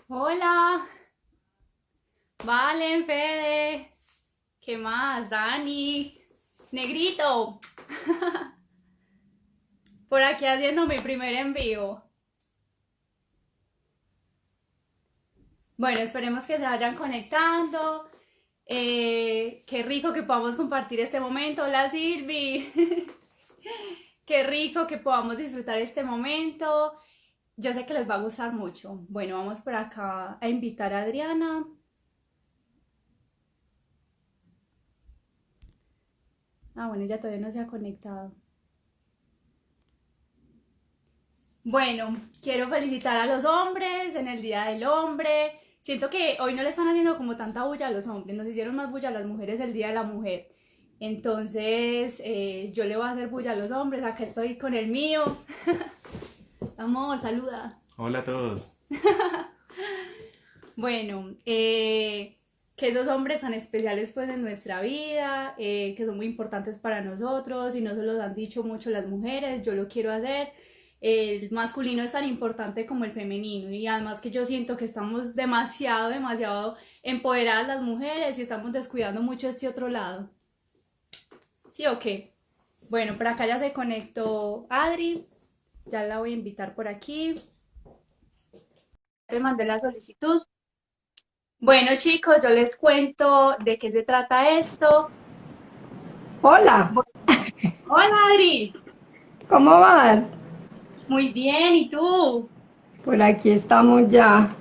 Hola, Valen, Fede, ¿qué más? Dani, Negrito, por aquí haciendo mi primer envío. Bueno, esperemos que se vayan conectando. Qué rico que podamos compartir este momento. Hola, Silvi. Qué rico que podamos disfrutar este momento. Yo sé que les va a gustar mucho. Bueno, vamos por acá a invitar a Adriana. Bueno, ya todavía no se ha conectado. Bueno, quiero felicitar a los hombres en el Día del Hombre. Siento que hoy no le están haciendo como tanta bulla a los hombres, nos hicieron más bulla a las mujeres el Día de la Mujer. Entonces, yo le voy a hacer bulla a los hombres. Acá estoy con el mío. Amor, saluda. Hola a todos. Bueno, que esos hombres tan especiales pues en nuestra vida, que son muy importantes para nosotros y no se los han dicho mucho las mujeres, yo lo quiero hacer. El masculino es tan importante como el femenino y además que yo siento que estamos demasiado empoderadas las mujeres y estamos descuidando mucho este otro lado. ¿Sí o qué? Bueno, por acá ya se conectó Adri, ya la voy a invitar por aquí. Le mandé la solicitud. Bueno, chicos, yo les cuento de qué se trata esto. Hola, Bueno, hola, Adri. ¿cómo vas? Muy bien, ¿y tú? Por aquí estamos ya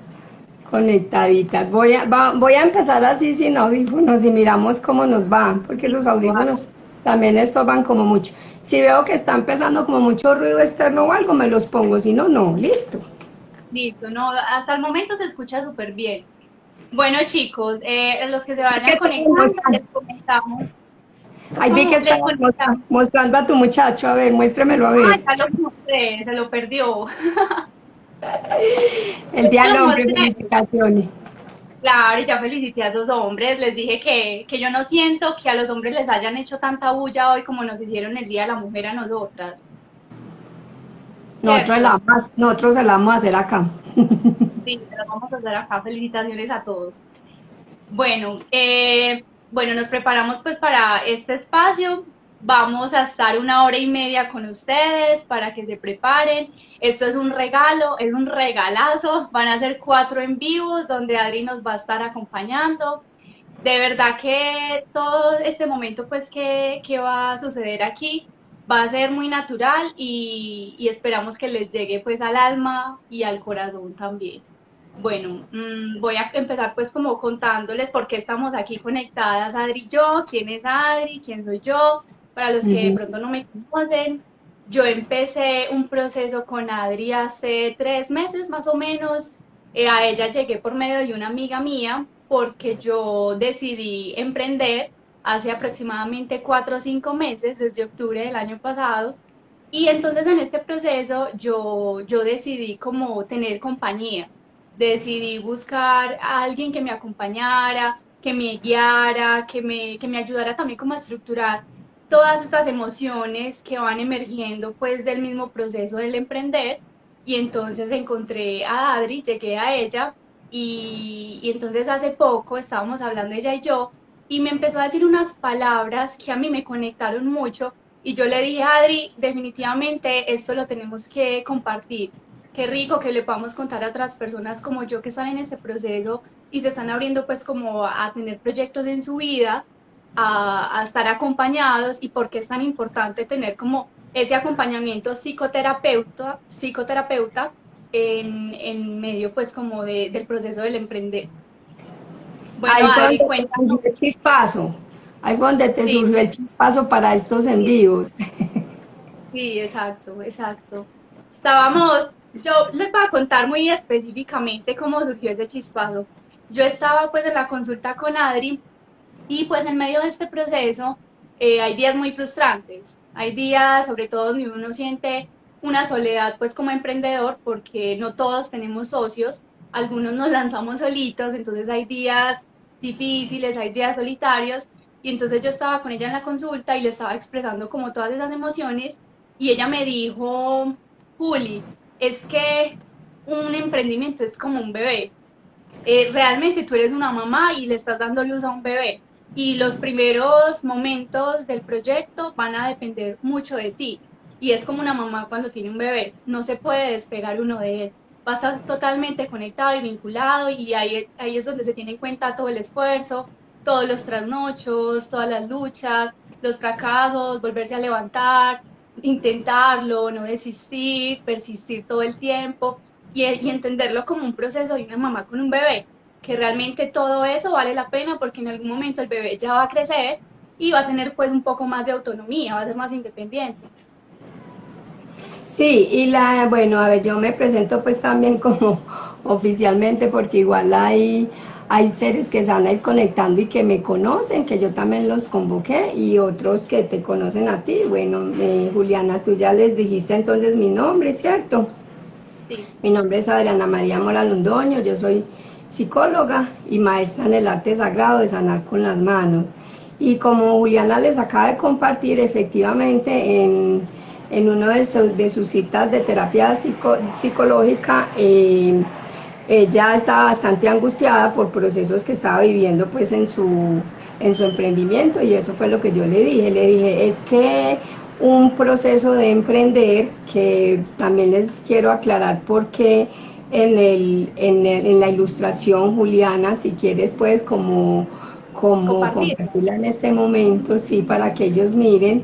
conectaditas. Voy a empezar así sin audífonos y miramos cómo nos va, porque esos Listo, audífonos también estorban como mucho. Si veo que está empezando como mucho ruido externo o algo, me los pongo, si no, no, listo. listo, no, hasta el momento se escucha súper bien. Bueno, chicos, los que se Ahí que vayan estás conectando, les mostrando. comentamos. Ahí vi que ¿Cómo les estabas comentamos? mostrando a tu muchacho, a ver, muéstremelo a ver. Ya lo mostré, se lo perdió. El Día Ya del lo Hombre, mostré. felicitaciones. Claro, y ya felicité a esos hombres, les dije que yo no siento que a los hombres les hayan hecho tanta bulla hoy como nos hicieron el Día de la Mujer a nosotras, ¿cierto? Nosotros se la vamos a hacer acá. Sí, te las vamos a hacer acá. Felicitaciones a todos. Bueno, bueno, nos preparamos pues para este espacio. Vamos a estar 1 hora y media con ustedes para que se preparen. Esto es un regalo, es un regalazo. Van a ser 4 en vivos donde Adri nos va a estar acompañando. De verdad que todo este momento pues que va a suceder aquí va a ser muy natural y esperamos que les llegue pues al alma y al corazón también. Bueno, voy a empezar pues como contándoles por qué estamos aquí conectadas, Adri y yo, quién es Adri, quién soy yo, para los que de Ujú. pronto no me conocen. Yo empecé un proceso con Adri hace 3 meses más o menos. A ella llegué por medio de una amiga mía porque yo decidí emprender hace aproximadamente 4 o 5 meses, desde octubre del año pasado. Y entonces en este proceso yo decidí como tener compañía, decidí buscar a alguien que me acompañara, que me guiara, que me ayudara también como a estructurar todas estas emociones que van emergiendo pues del mismo proceso del emprender. Y entonces encontré a Adri, llegué a ella y entonces hace poco estábamos hablando ella y yo y me empezó a decir unas palabras que a mí me conectaron mucho y yo le dije a Adri, definitivamente esto lo tenemos que compartir. Qué rico que le podamos contar a otras personas como yo que están en este proceso y se están abriendo pues como a tener proyectos en su vida, a estar acompañados y por qué es tan importante tener como ese acompañamiento psicoterapeuta en medio pues como del proceso del emprender. Bueno, Ahí fue Adri, donde te surgió cuéntanos. el chispazo. Ahí fue donde te Sí, surgió el chispazo para estos envíos. sí, exacto, exacto. Yo les voy a contar muy específicamente cómo surgió ese chispazo. Yo estaba pues en la consulta con Adri y pues en medio de este proceso hay días muy frustrantes. Hay días, sobre todo, donde uno siente una soledad pues como emprendedor porque no todos tenemos socios, algunos nos lanzamos solitos, entonces hay días difíciles, hay días solitarios. Y entonces yo estaba con ella en la consulta y le estaba expresando como todas esas emociones y ella me dijo, Juli, es que un emprendimiento es como un bebé. realmente tú eres una mamá y le estás dando luz a un bebé. Y los primeros momentos del proyecto van a depender mucho de ti. Y es como una mamá cuando tiene un bebé, no se puede despegar uno de él. Va a estar totalmente conectado y vinculado y ahí es donde se tiene en cuenta todo el esfuerzo, todos los trasnochos, todas las luchas, los fracasos, volverse a levantar, intentarlo, no desistir, persistir todo el tiempo y entenderlo como un proceso de una mamá con un bebé, que realmente todo eso vale la pena porque en algún momento el bebé ya va a crecer y va a tener pues un poco más de autonomía, va a ser más independiente. Sí, y bueno, a ver, yo me presento pues también como oficialmente porque igual hay seres que se van a ir conectando y que me conocen, que yo también los convoqué y otros que te conocen a ti. Bueno, Juliana, tú ya les dijiste entonces mi nombre, ¿cierto? Sí. Mi nombre es Adriana María Mora Londoño, yo soy psicóloga y maestra en el arte sagrado de sanar con las manos. Y como Juliana les acaba de compartir, efectivamente en uno de sus citas de terapia psicológica, ella estaba bastante angustiada por procesos que estaba viviendo pues en su emprendimiento y eso fue lo que yo le dije, es que un proceso de emprender, que también les quiero aclarar porque en la ilustración, Juliana, si quieres pues como Compartir. compartirla en este momento, sí, para que ellos miren.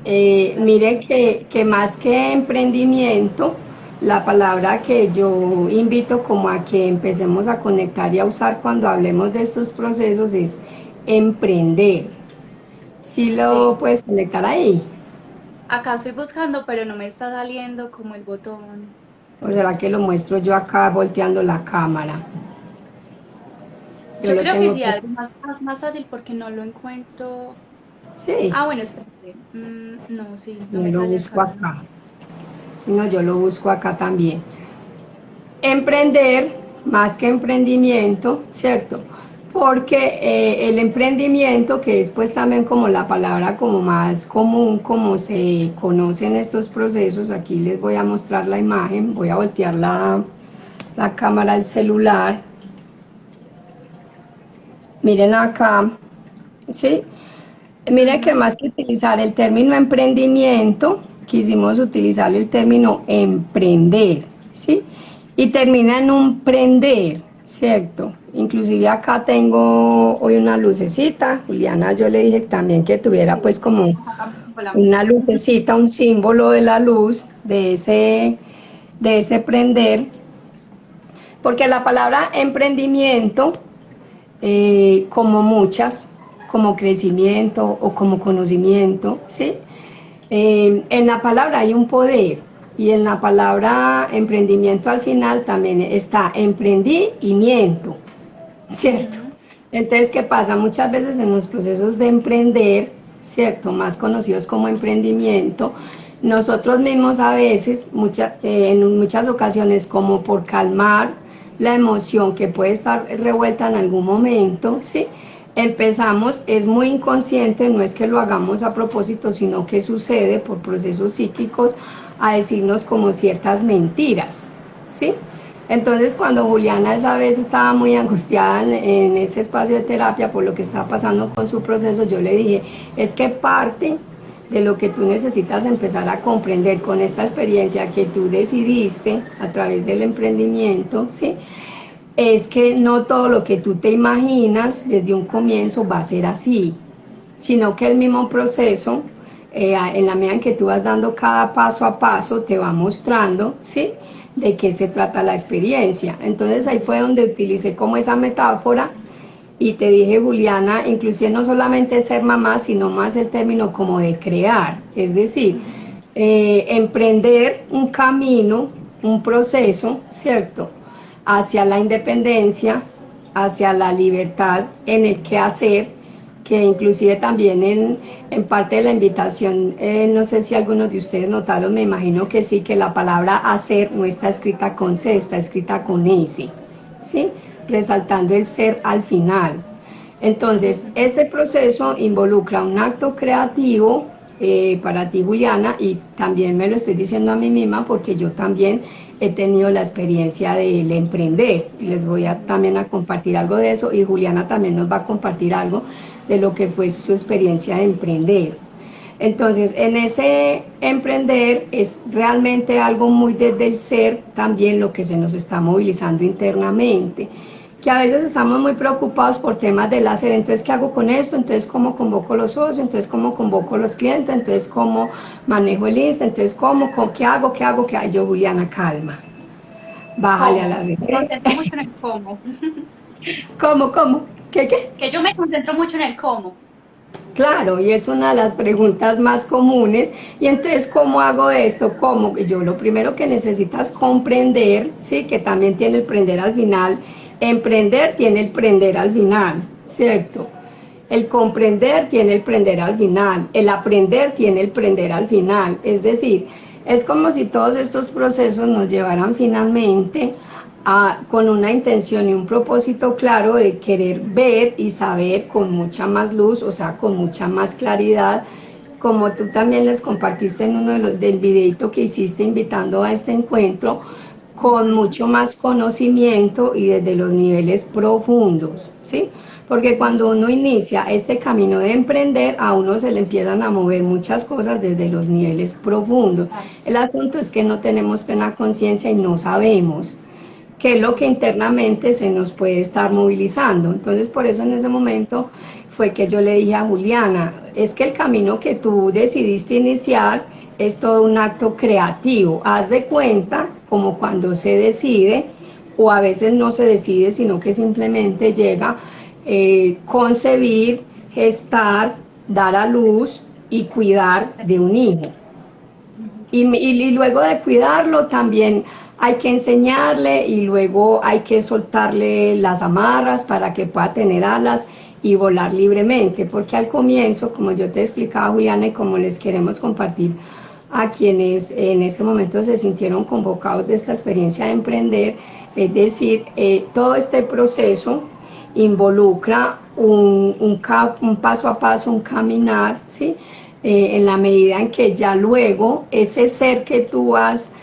Mire que más que emprendimiento, la palabra que yo invito como a que empecemos a conectar y a usar cuando hablemos de estos procesos es emprender. ¿Sí Sí. lo puedes conectar ahí? Acá estoy buscando, pero no me está saliendo como el botón. ¿O será que lo muestro yo acá volteando la cámara? Yo Yo lo creo que tengo sí, que... algo más fácil porque no lo encuentro. Sí, Ah, bueno, espérate. No, sí, no yo me lo sale busco acá. acá. No, yo lo busco acá también. Emprender más que emprendimiento, ¿cierto? Porque el emprendimiento, que es pues también como la palabra como más común, como se conocen estos procesos, aquí les voy a mostrar la imagen, voy a voltear la cámara del celular, miren acá, ¿sí? Miren que Ujú. más que utilizar el término emprendimiento, quisimos utilizar el término emprender, ¿sí? Y termina en un prender, ¿cierto? Inclusive acá tengo hoy una lucecita, Juliana, yo le dije también que tuviera pues Sí, como acá también tengo la una misma. lucecita, un símbolo de la luz, de ese prender, porque la palabra emprendimiento como muchas, como crecimiento o como conocimiento, ¿sí? En la palabra hay un poder y en la palabra emprendimiento al final también está emprendimiento, ¿cierto? Ujú. Entonces, ¿qué pasa? Muchas veces en los procesos de emprender, ¿cierto? Más conocidos como emprendimiento, nosotros mismos a veces, en muchas ocasiones, como por calmar la emoción que puede estar revuelta en algún momento, ¿sí? Empezamos, es muy inconsciente, no es que lo hagamos a propósito, sino que sucede por procesos psíquicos a decirnos como ciertas mentiras, ¿sí? Entonces, cuando Juliana esa vez estaba muy angustiada en ese espacio de terapia por lo que estaba pasando con su proceso, yo le dije, es que parte de lo que tú necesitas empezar a comprender con esta experiencia que tú decidiste a través del emprendimiento, ¿sí? Es que no todo lo que tú te imaginas desde un comienzo va a ser así, sino que el mismo proceso, en la medida en que tú vas dando cada paso a paso, te va mostrando, ¿sí? De qué se trata la experiencia. Entonces ahí fue donde utilicé como esa metáfora y te dije, Juliana, inclusive no solamente ser mamá, sino más el término como de crear, es decir, emprender un camino, un proceso, ¿cierto? Hacia la independencia, hacia la libertad en el que hacer, que inclusive también en parte de la invitación, no sé si algunos de ustedes notaron, me imagino que sí, que la palabra hacer no está escrita con C, está escrita con S, ¿sí? Resaltando el ser al final. Entonces, este proceso involucra un acto creativo para ti, Juliana, y también me lo estoy diciendo a mí misma porque yo también he tenido la experiencia del emprender. Y les voy a también a compartir algo de eso, y Juliana también nos va a compartir algo de lo que fue su experiencia de emprender. Entonces, en ese emprender es realmente algo muy desde el ser también lo que se nos está movilizando internamente, que a veces estamos muy preocupados por temas del hacer. Entonces, ¿qué hago con esto? Entonces, ¿cómo convoco los socios? Entonces, ¿cómo convoco los clientes? Entonces, ¿cómo manejo el Insta? Entonces, ¿qué hago? ¿Qué hago? ¿Qué hago? Yo, Juliana, calma, bájale a ¿Cómo? la Me concentro mucho en el cómo. ¿Cómo? ¿Qué? Que yo me concentro mucho en el cómo. Claro, y es una de las preguntas más comunes. Y entonces, ¿cómo hago esto? ¿Cómo? Yo lo primero que necesitas comprender, ¿sí? Que también tiene el prender al final. Emprender tiene el prender al final, ¿cierto? El comprender tiene el prender al final. El aprender tiene el prender al final. Es decir, es como si todos estos procesos nos llevaran finalmente con una intención y un propósito claro de querer ver y saber con mucha más luz, o sea, con mucha más claridad, como tú también les compartiste en uno del videito que hiciste invitando a este encuentro, con mucho más conocimiento y desde los niveles profundos, ¿sí? Porque cuando uno inicia este camino de emprender, a uno se le empiezan a mover muchas cosas desde los niveles profundos. El asunto es que no tenemos plena conciencia y no sabemos qué es lo que internamente se nos puede estar movilizando. Entonces, por eso en ese momento fue que yo le dije a Juliana, es que el camino que tú decidiste iniciar es todo un acto creativo. Haz de cuenta como cuando se decide, o a veces no se decide, sino que simplemente llega concebir, gestar, dar a luz y cuidar de un hijo. Y luego de cuidarlo también hay que enseñarle, y luego hay que soltarle las amarras para que pueda tener alas y volar libremente, porque al comienzo, como yo te explicaba, Juliana, y como les queremos compartir a quienes en este momento se sintieron convocados de esta experiencia de emprender, es decir, todo este proceso involucra un paso a paso, un caminar, ¿sí? En la medida en que ya luego ese ser que tú has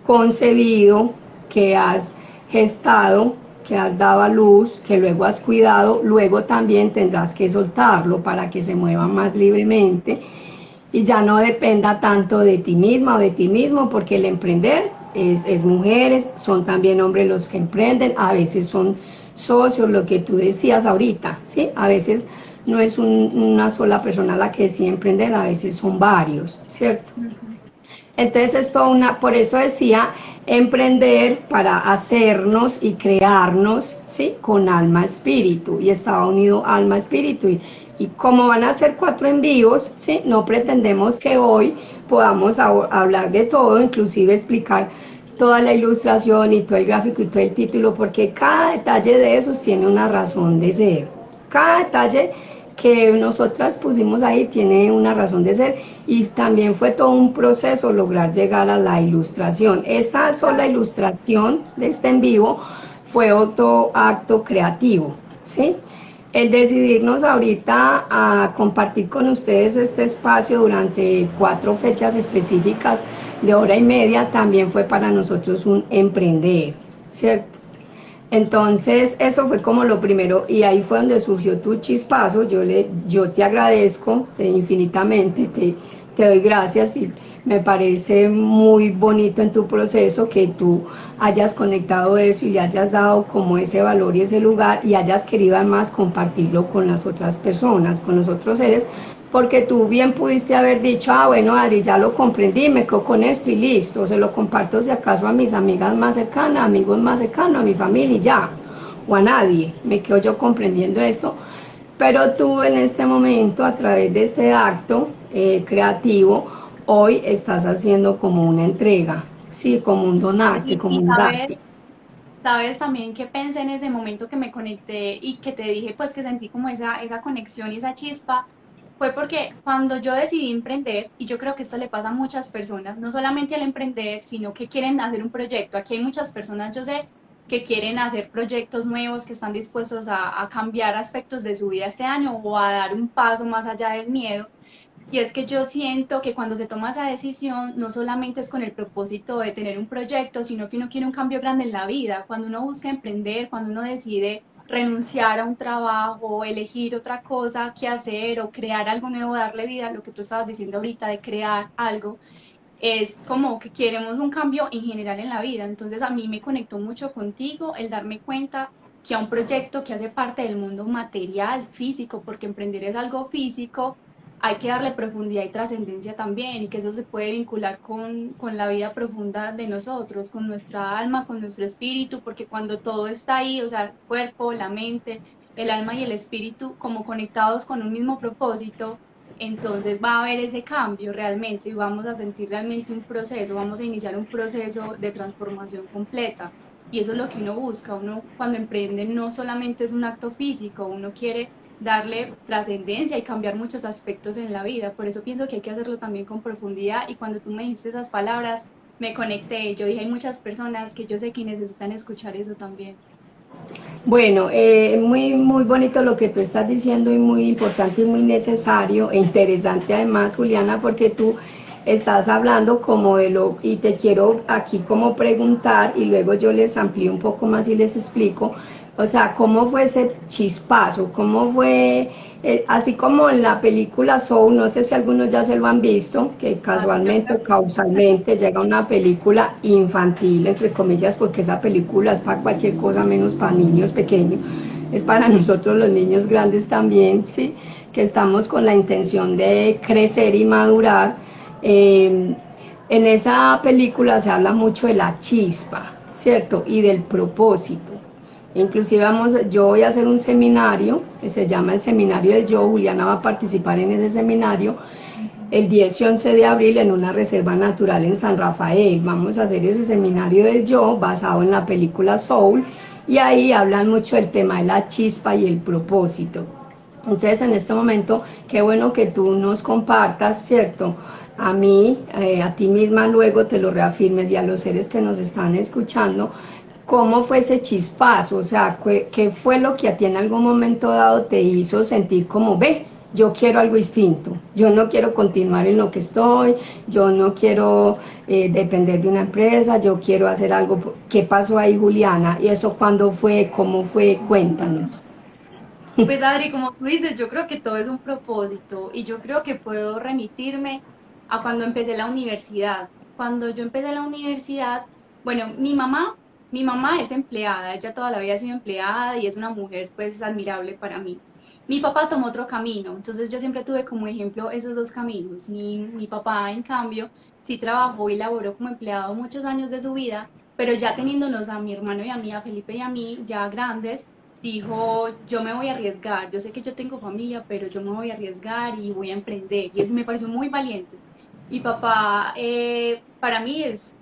concebido, que has gestado, que has dado a luz, que luego has cuidado, luego también tendrás que soltarlo para que se mueva más libremente y ya no dependa tanto de ti misma o de ti mismo, porque el emprender es mujeres, son también hombres los que emprenden, a veces son socios, lo que tú decías ahorita, ¿sí? A veces no es una sola persona la que decide emprender, a veces son varios, ¿cierto? Entonces esto por eso decía emprender para hacernos y crearnos, ¿sí? Con alma espíritu, y estaba unido alma espíritu, y como van a ser 4 envíos, ¿sí? No pretendemos que hoy podamos hablar de todo, inclusive explicar toda la ilustración y todo el gráfico y todo el título, porque cada detalle de esos tiene una razón de ser. Cada detalle que nosotras pusimos ahí tiene una razón de ser, y también fue todo un proceso lograr llegar a la ilustración. Esta sola ilustración de este en vivo fue otro acto creativo, ¿sí? El decidirnos ahorita a compartir con ustedes este espacio durante 4 fechas específicas de hora y media también fue para nosotros un emprender, ¿cierto? Entonces, eso fue como lo primero, y ahí fue donde surgió tu chispazo. Yo te agradezco infinitamente, te doy gracias, y me parece muy bonito en tu proceso que tú hayas conectado eso y le hayas dado como ese valor y ese lugar, y hayas querido además compartirlo con las otras personas, con los otros seres, porque tú bien pudiste haber dicho, bueno, Adri, ya lo comprendí, me quedo con esto y listo, se lo comparto si acaso a mis amigas más cercanas, amigos más cercanos, a mi familia y ya, o a nadie, me quedo yo comprendiendo esto. Pero tú en este momento, a través de este acto creativo, hoy estás haciendo como una entrega, sí, como un donarte, como Y un darte. sabes también que pensé en ese momento que me conecté y que te dije pues que sentí como esa conexión y esa chispa, fue porque cuando yo decidí emprender, y yo creo que esto le pasa a muchas personas, no solamente al emprender, sino que quieren hacer un proyecto. Aquí hay muchas personas, yo sé, que quieren hacer proyectos nuevos, que están dispuestos a cambiar aspectos de su vida este año o a dar un paso más allá del miedo. Y es que yo siento que cuando se toma esa decisión, no solamente es con el propósito de tener un proyecto, sino que uno quiere un cambio grande en la vida. Cuando uno busca emprender, cuando uno decide renunciar a un trabajo, elegir otra cosa que hacer o crear algo nuevo, darle vida a lo que tú estabas diciendo ahorita de crear algo, es como que queremos un cambio en general en la vida. Entonces a mí me conectó mucho contigo el darme cuenta que a un proyecto que hace parte del mundo material, físico, porque emprender es algo físico, hay que darle profundidad y trascendencia también, y que eso se puede vincular con la vida profunda de nosotros, con nuestra alma, con nuestro espíritu, porque cuando todo está ahí, o sea, el cuerpo, la mente, el alma y el espíritu como conectados con un mismo propósito, entonces va a haber ese cambio realmente y vamos a sentir realmente un proceso, vamos a iniciar un proceso de transformación completa. Y eso es lo que uno busca. Uno cuando emprende no solamente es un acto físico, uno quiere darle trascendencia y cambiar muchos aspectos en la vida. Por eso pienso que hay que hacerlo también con profundidad. Y cuando tú me dijiste esas palabras, me conecté. Yo dije, hay muchas personas que yo sé que necesitan escuchar eso también. Bueno, muy, muy bonito lo que tú estás diciendo y muy importante y muy necesario e interesante además, Juliana, porque tú estás hablando como de lo, y te quiero aquí como preguntar y luego yo les amplío un poco más y les explico, o sea, cómo fue ese chispazo, cómo fue, así como en la película Soul, no sé si algunos ya se lo han visto, que Ah, sí, yo me casualmente la o causalmente llega una película infantil, entre comillas, porque esa película es para cualquier cosa menos para niños pequeños, es para nosotros los niños grandes también, ¿sí? Que estamos con la intención de crecer y madurar. Eh, en esa película se habla mucho de la chispa, ¿cierto? Y del propósito. Inclusive yo voy a hacer un seminario, que se llama el Seminario de Yo, Juliana va a participar en ese seminario el 10 y 11 de abril en una reserva natural en San Rafael. Vamos a hacer ese seminario de Yo basado en la película Soul y ahí hablan mucho del tema de la chispa y el propósito. Entonces en este momento, qué bueno que tú nos compartas, ¿cierto? A mí, a ti misma luego te lo reafirmes y a los seres que nos están escuchando, ¿cómo fue ese chispazo? O sea, ¿qué fue lo que a ti en algún momento dado te hizo sentir como, ve, yo quiero algo distinto, yo no quiero continuar en lo que estoy, yo no quiero depender de una empresa, yo quiero hacer algo? ¿Qué pasó ahí, Juliana? ¿Y eso cuándo fue? ¿Cómo fue? Cuéntanos. Pues Adri, como tú dices, yo creo que todo es un propósito y yo creo que puedo remitirme a cuando empecé la universidad. Cuando yo empecé la universidad, bueno, mi mamá es empleada, ella toda la vida ha sido empleada y es una mujer pues admirable para mí. Mi papá tomó otro camino, entonces yo siempre tuve como ejemplo esos dos caminos. Mi papá, en cambio, sí trabajó y laboró como empleado muchos años de su vida, pero ya teniéndonos a mi hermano y a mí, a Felipe y a mí, ya grandes, dijo, yo me voy a arriesgar, yo sé que yo tengo familia, pero yo me voy a arriesgar y voy a emprender. Y me pareció muy valiente. Mi papá para mí es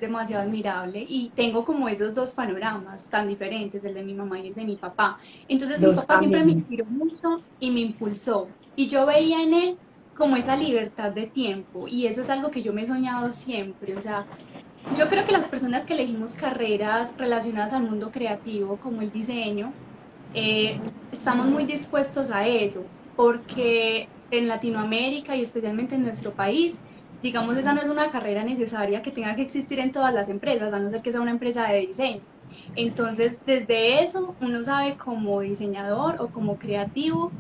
demasiado admirable y tengo como esos dos panoramas tan diferentes, el de mi mamá y el de mi papá. Entonces mi Dos papá siempre me caminos. inspiró mucho y me impulsó. Y yo veía en él como esa libertad de tiempo y eso es algo que yo me he soñado siempre. O sea, yo creo que las personas que elegimos carreras relacionadas al mundo creativo, como el diseño, estamos muy dispuestos a eso, porque en Latinoamérica y especialmente en nuestro país, digamos, esa no es una carrera necesaria que tenga que existir en todas las empresas, a no ser que sea una empresa de diseño. Entonces, desde eso, uno sabe como diseñador o como creativo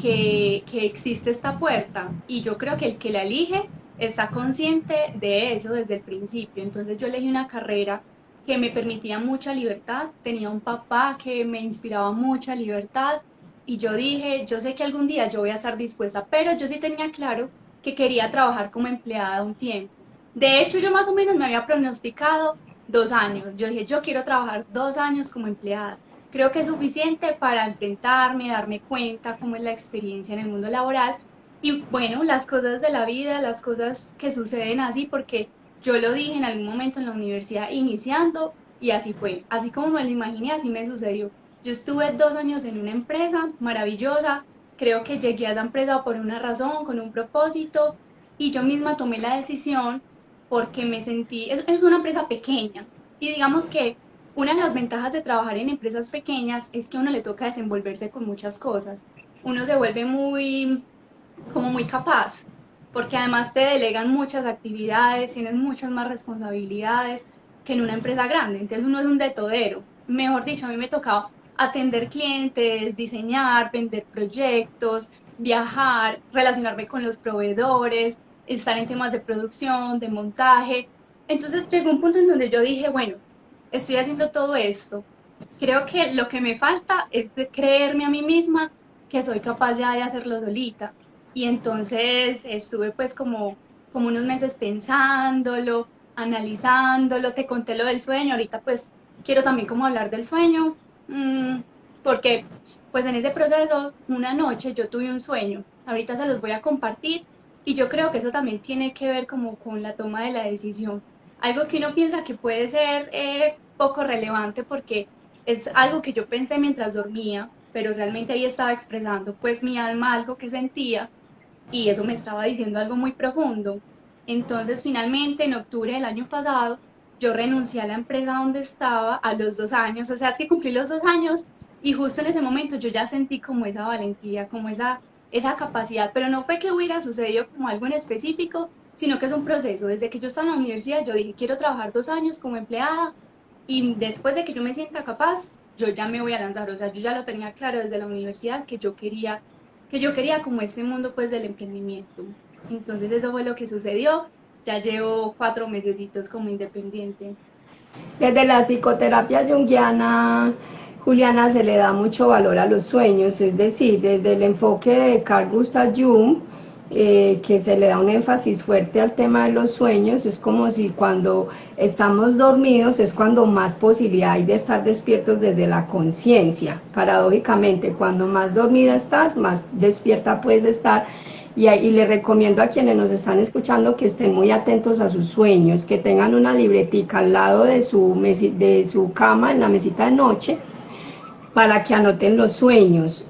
que existe esta puerta y yo creo que el que la elige está consciente de eso desde el principio. Entonces, yo elegí una carrera que me permitía mucha libertad, tenía un papá que me inspiraba mucha libertad y yo dije, yo sé que algún día yo voy a estar dispuesta, pero yo sí tenía claro que quería trabajar como empleada un tiempo. De hecho, yo más o menos me había pronosticado 2 años. Yo dije, yo quiero trabajar 2 años como empleada. Creo que es suficiente para enfrentarme, darme cuenta cómo es la experiencia en el mundo laboral y bueno, las cosas de la vida, las cosas que suceden así, porque yo lo dije en algún momento en la universidad iniciando y así fue. Así como me lo imaginé, así me sucedió. Yo estuve 2 años en una empresa maravillosa. Creo que llegué a esa empresa por una razón, con un propósito y yo misma tomé la decisión porque me sentí, es una empresa pequeña y digamos que una de las ventajas de trabajar en empresas pequeñas es que a uno le toca desenvolverse con muchas cosas. Uno se vuelve muy, como muy capaz. porque además te delegan muchas actividades, tienes muchas más responsabilidades que en una empresa grande, entonces uno es un de todero. Mejor dicho, a mí me tocaba atender clientes, diseñar, vender proyectos, viajar, relacionarme con los proveedores, estar en temas de producción, de montaje. Entonces llegó un punto en donde yo dije, bueno, estoy haciendo todo esto. Creo que lo que me falta es de creerme a mí misma que soy capaz ya de hacerlo solita. Y entonces estuve pues como unos meses pensándolo, analizándolo, te conté lo del sueño, ahorita pues quiero también como hablar del sueño, porque pues en ese proceso, una noche yo tuve un sueño, ahorita se los voy a compartir y yo creo que eso también tiene que ver como con la toma de la decisión. Algo que uno piensa que puede ser poco relevante porque es algo que yo pensé mientras dormía, pero realmente ahí estaba expresando pues mi alma algo que sentía y eso me estaba diciendo algo muy profundo. Entonces finalmente en octubre del año pasado yo renuncié a la empresa donde estaba a los 2 años, o sea, es que cumplí los 2 años y justo en ese momento yo ya sentí como esa valentía, como esa capacidad, pero no fue que hubiera sucedido como algo en específico, sino que es un proceso. Desde que yo estaba en la universidad, yo dije, quiero trabajar 2 años como empleada y después de que yo me sienta capaz, yo ya me voy a lanzar. O sea, yo ya lo tenía claro desde la universidad que yo quería como este mundo pues del emprendimiento. Entonces eso fue lo que sucedió. Ya llevo 4 mesecitos como independiente. Desde la psicoterapia junguiana, Juliana, se le da mucho valor a los sueños, es decir, desde el enfoque de Carl Gustav Jung, que se le da un énfasis fuerte al tema de los sueños, es como si cuando estamos dormidos es cuando más posibilidad hay de estar despiertos desde la conciencia. Paradójicamente, cuando más dormida estás, más despierta puedes estar. Y le recomiendo a quienes nos están escuchando que estén muy atentos a sus sueños, que tengan una libretica al lado de su cama, en la mesita de noche, para que anoten los sueños.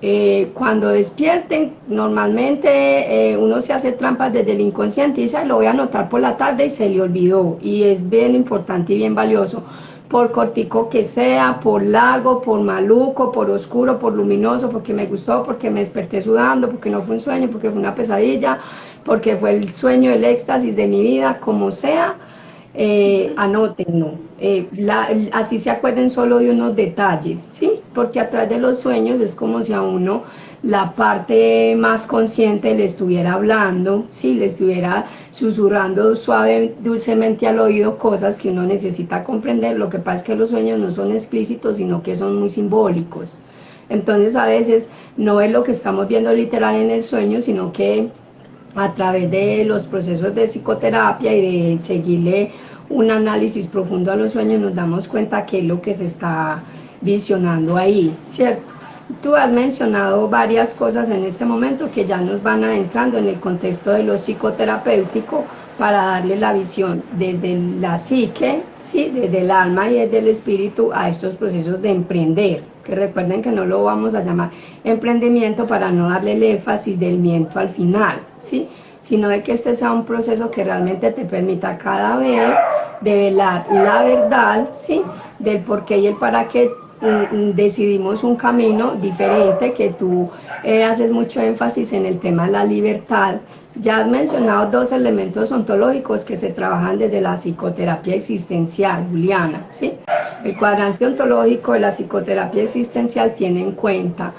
Cuando despierten, normalmente uno se hace trampas desde el inconsciente y dice, lo voy a anotar por la tarde y se le olvidó. Y es bien importante y bien valioso. Por cortico que sea, por largo, por maluco, por oscuro, por luminoso, porque me gustó, porque me desperté sudando, porque no fue un sueño, porque fue una pesadilla, porque fue el sueño, el éxtasis de mi vida, como sea, anótenlo, así se acuerden solo de unos detalles, ¿sí? Porque a través de los sueños es como si a uno la parte más consciente le estuviera hablando, ¿sí? Le estuviera susurrando suave, dulcemente al oído cosas que uno necesita comprender. Lo que pasa es que los sueños no son explícitos, sino que son muy simbólicos. Entonces a veces no es lo que estamos viendo literal en el sueño, sino que a través de los procesos de psicoterapia y de seguirle un análisis profundo a los sueños nos damos cuenta qué es lo que se está visionando ahí, ¿cierto? Tú has mencionado varias cosas en este momento que ya nos van adentrando en el contexto de lo psicoterapéutico para darle la visión desde la psique, ¿sí? Desde el alma y desde el espíritu a estos procesos de emprender, que recuerden que no lo vamos a llamar emprendimiento para no darle el énfasis del miento al final, ¿sí? Sino de que este sea un proceso que realmente te permita cada vez develar la verdad, ¿sí? Del por qué y el para qué decidimos un camino diferente, que tú haces mucho énfasis en el tema de la libertad. Ya has mencionado dos elementos ontológicos que se trabajan desde la psicoterapia existencial, Juliana, ¿sí? El cuadrante ontológico de la psicoterapia existencial tiene en cuenta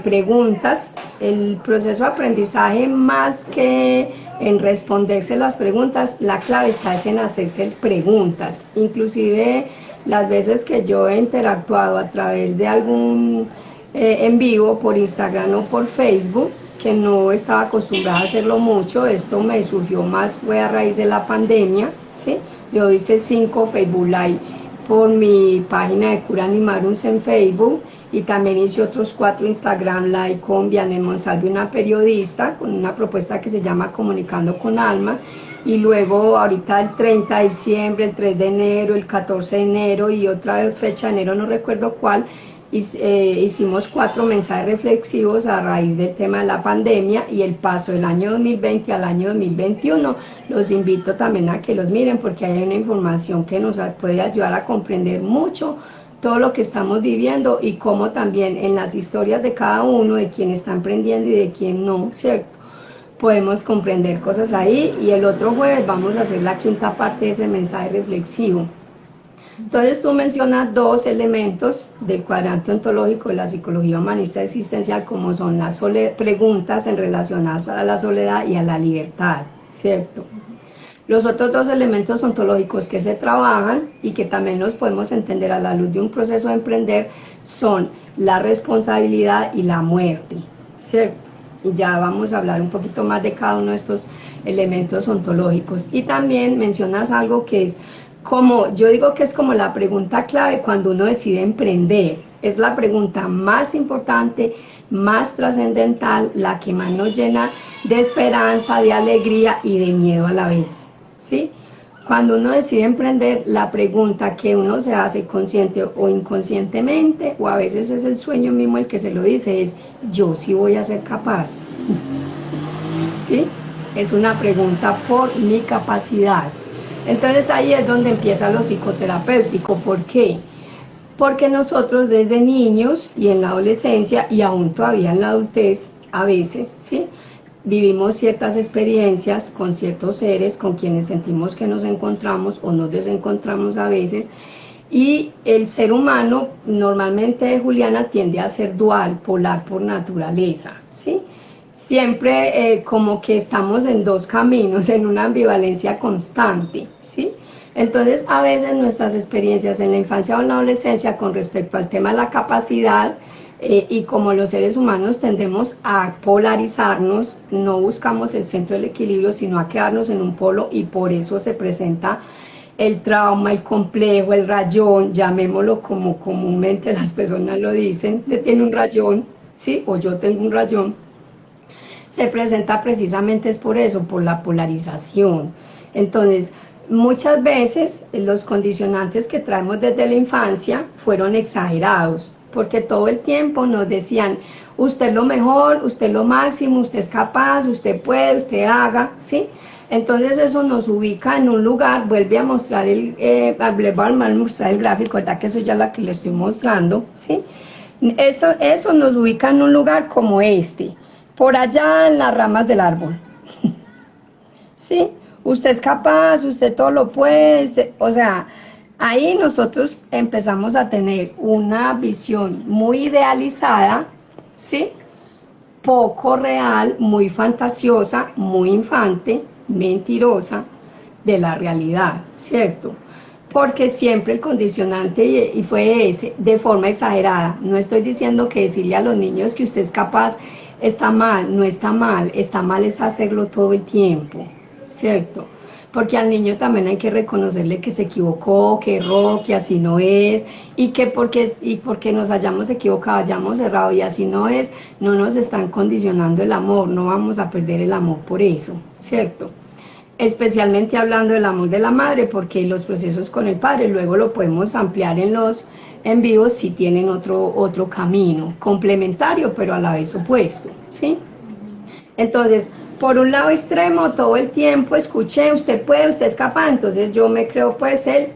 preguntas. El proceso de aprendizaje, más que en responderse las preguntas, la clave está en hacerse preguntas. Inclusive las veces que yo he interactuado a través de algún en vivo por Instagram o por Facebook, que no estaba acostumbrada a hacerlo mucho, esto me surgió más, fue a raíz de la pandemia, ¿sí? Yo hice 5 Facebook Live por mi página de Cura Animarums en Facebook, y también hice otros 4 Instagram Live con Vianey Monsalve, una periodista, con una propuesta que se llama Comunicando con Alma. Y luego ahorita el 30 de diciembre, el 3 de enero, el 14 de enero y otra fecha de enero, no recuerdo cuál, hicimos 4 mensajes reflexivos a raíz del tema de la pandemia y el paso del año 2020 al año 2021. Los invito también a que los miren, porque hay una información que nos puede ayudar a comprender mucho todo lo que estamos viviendo y cómo también en las historias de cada uno, de quien está emprendiendo y de quien no, ¿cierto? podemos comprender cosas ahí, y el otro jueves vamos a hacer la quinta parte de ese mensaje reflexivo. Entonces tú mencionas dos elementos del cuadrante ontológico de la psicología humanista existencial, como son las preguntas en relación a la soledad y a la libertad, ¿cierto? Los otros dos elementos ontológicos que se trabajan y que también los podemos entender a la luz de un proceso de emprender son la responsabilidad y la muerte, ¿cierto? Y ya vamos a hablar un poquito más de cada uno de estos elementos ontológicos. Y también mencionas algo que es como, yo digo que es como la pregunta clave cuando uno decide emprender. Es la pregunta más importante, más trascendental, la que más nos llena de esperanza, de alegría y de miedo a la vez, ¿sí? Cuando uno decide emprender, la pregunta que uno se hace consciente o inconscientemente, o a veces es el sueño mismo el que se lo dice, es: ¿yo sí voy a ser capaz? ¿Sí? Es una pregunta por mi capacidad. Entonces ahí es donde empieza lo psicoterapéutico. ¿Por qué? Porque nosotros desde niños y en la adolescencia y aún todavía en la adultez a veces, ¿sí?, vivimos ciertas experiencias con ciertos seres con quienes sentimos que nos encontramos o nos desencontramos a veces, y el ser humano normalmente, Juliana, tiende a ser dual, polar por naturaleza, ¿sí? Siempre como que estamos en dos caminos, en una ambivalencia constante, ¿sí? Entonces, a veces nuestras experiencias en la infancia o en la adolescencia con respecto al tema de la capacidad, y como los seres humanos tendemos a polarizarnos, no buscamos el centro del equilibrio, sino a quedarnos en un polo, y por eso se presenta el trauma, el complejo, el rayón, llamémoslo como comúnmente las personas lo dicen: usted tiene un rayón, ¿sí? O yo tengo un rayón. Se presenta precisamente es por eso, por la polarización. Entonces, muchas veces los condicionantes que traemos desde la infancia fueron exagerados, porque todo el tiempo nos decían: usted es lo mejor, usted es lo máximo, usted es capaz, usted puede, usted haga, ¿sí? Entonces eso nos ubica en un lugar. Vuelve a mostrar les voy a mostrar el gráfico, ¿verdad? Que eso ya es la que le estoy mostrando, ¿sí? Eso nos ubica en un lugar como este, por allá en las ramas del árbol. ¿Sí? Usted es capaz, usted todo lo puede, o sea, ahí nosotros empezamos a tener una visión muy idealizada, ¿sí? Poco real, muy fantasiosa, muy infante, mentirosa de la realidad, ¿cierto? Porque siempre el condicionante y fue ese, de forma exagerada. No estoy diciendo que decirle a los niños que usted es capaz está mal, no está mal es hacerlo todo el tiempo, ¿cierto? Porque al niño también hay que reconocerle que se equivocó, que erró, que así no es, y que porque nos hayamos equivocado, hayamos errado y así no es, no nos están condicionando el amor, no vamos a perder el amor por eso, ¿cierto? Especialmente hablando del amor de la madre, porque los procesos con el padre luego lo podemos ampliar en los en vivos si tienen otro camino, complementario pero a la vez opuesto, ¿sí? Entonces, por un lado extremo, todo el tiempo escuché: usted puede, usted es capaz, entonces yo me creo pues el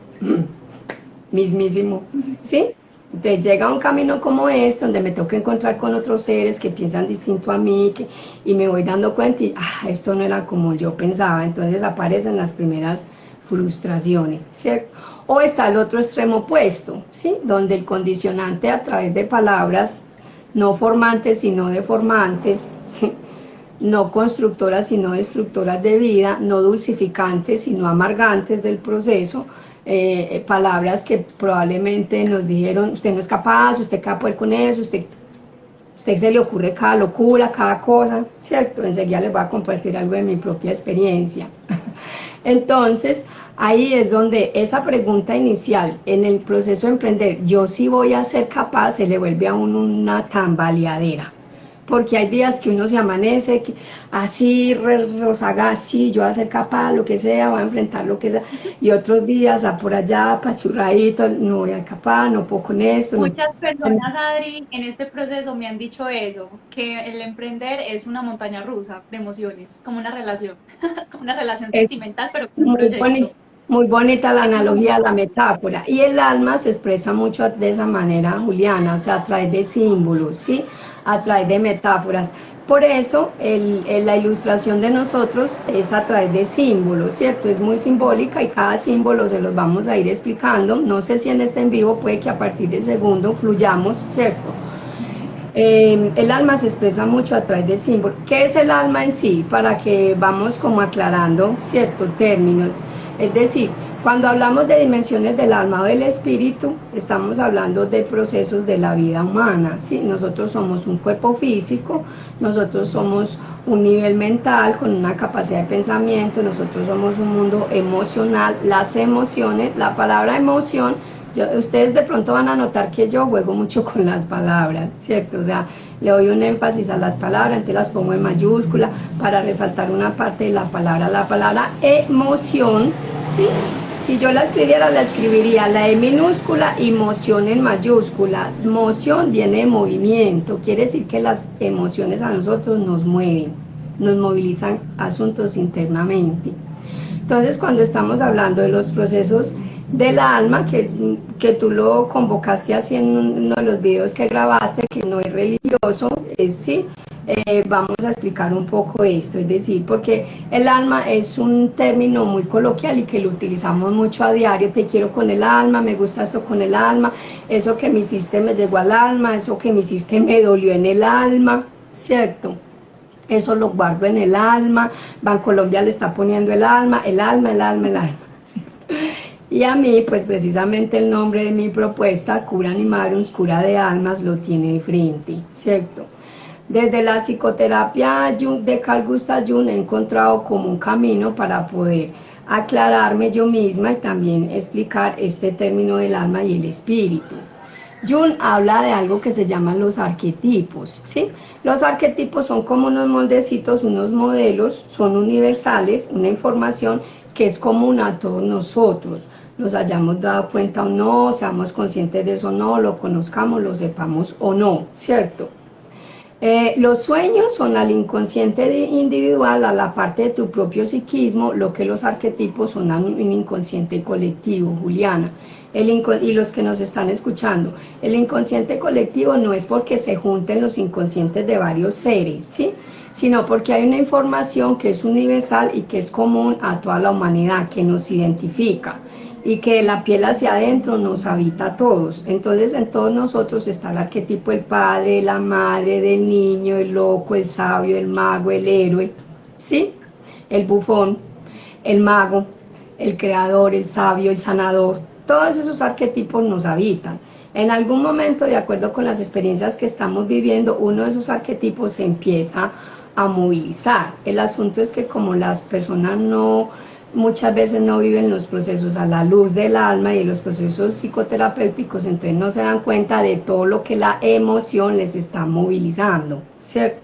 mismísimo, ¿sí? Entonces llega un camino como este, donde me tengo que encontrar con otros seres que piensan distinto a mí, y me voy dando cuenta y esto no era como yo pensaba. Entonces aparecen las primeras frustraciones, ¿cierto? O está el otro extremo opuesto, ¿sí? Donde el condicionante a través de palabras no formantes sino deformantes, ¿sí?, no constructoras sino destructoras de vida, no dulcificantes sino amargantes del proceso, palabras que probablemente nos dijeron: usted no es capaz, usted qué va a poder con eso, usted se le ocurre cada locura, cada cosa, ¿cierto? Enseguida les voy a compartir algo de mi propia experiencia. Entonces, ahí es donde esa pregunta inicial en el proceso de emprender: yo sí voy a ser capaz, se le vuelve a uno una tambaleadera. Porque hay días que uno se amanece así, rozaga, sí, yo voy a ser capaz, lo que sea, voy a enfrentar lo que sea, y otros días por allá, apachurradito, no voy a ser capaz, no puedo con esto. Muchas personas, Adri, en este proceso me han dicho eso, que el emprender es una montaña rusa de emociones, como una relación, como una relación Es sentimental, pero con un proyecto. muy bonita la analogía, la metáfora, y el alma se expresa mucho de esa manera, Juliana, o sea, a través de símbolos, ¿sí?, a través de metáforas. Por eso la ilustración de nosotros es a través de símbolos, ¿cierto? Es muy simbólica y cada símbolo se los vamos a ir explicando. No sé si en este en vivo puede que a partir del segundo fluyamos, ¿cierto? El alma se expresa mucho a través de símbolos. ¿Qué es el alma en sí? Para que vamos como aclarando ciertos términos. Es decir, cuando hablamos de dimensiones del alma o del espíritu, estamos hablando de procesos de la vida humana, ¿sí? Nosotros somos un cuerpo físico, nosotros somos un nivel mental con una capacidad de pensamiento, nosotros somos un mundo emocional, las emociones, la palabra emoción, ustedes de pronto van a notar que yo juego mucho con las palabras, ¿cierto? O sea, le doy un énfasis a las palabras, entonces las pongo en mayúscula para resaltar una parte de la palabra emoción, ¿sí? Si yo la escribiera, la escribiría la E minúscula y moción en mayúscula. Moción viene de movimiento, quiere decir que las emociones a nosotros nos mueven, nos movilizan asuntos internamente. Entonces, cuando estamos hablando de los procesos del alma, que tú lo convocaste así en uno de los videos que grabaste, que no es religioso, sí, vamos a explicar un poco esto, es decir, porque el alma es un término muy coloquial y que lo utilizamos mucho a diario. Te quiero con el alma, me gusta esto con el alma, eso que me hiciste me llegó al alma, eso que me hiciste me dolió en el alma, ¿cierto? Eso lo guardo en el alma. Bancolombia le está poniendo el alma, el alma, el alma, el alma. Y a mí, pues precisamente el nombre de mi propuesta, Cura Animarums, cura de almas, lo tiene de frente, ¿cierto? Desde la psicoterapia de Carl Gustav Jung he encontrado como un camino para poder aclararme yo misma y también explicar este término del alma y el espíritu. Jung habla de algo que se llaman los arquetipos, ¿sí? Los arquetipos son como unos moldecitos, unos modelos, son universales, una información que es común a todos nosotros, nos hayamos dado cuenta o no, seamos conscientes de eso o no, lo conozcamos, lo sepamos o no, ¿cierto? Los sueños son al inconsciente individual, a la parte de tu propio psiquismo, lo que los arquetipos son a un inconsciente colectivo, Juliana. Y los que nos están escuchando, el inconsciente colectivo no es porque se junten los inconscientes de varios seres, ¿sí? Sino porque hay una información que es universal y que es común a toda la humanidad, que nos identifica y que de la piel hacia adentro nos habita a todos. Entonces en todos nosotros está el arquetipo del padre, la madre, del niño, el loco, el sabio, el mago, el héroe, ¿sí? El bufón, el mago, el creador, el sabio, el sanador. Todos esos arquetipos nos habitan. En algún momento, de acuerdo con las experiencias que estamos viviendo, uno de esos arquetipos se empieza a movilizar. El asunto es que como las personas muchas veces no viven los procesos a la luz del alma y los procesos psicoterapéuticos, entonces no se dan cuenta de todo lo que la emoción les está movilizando, ¿cierto?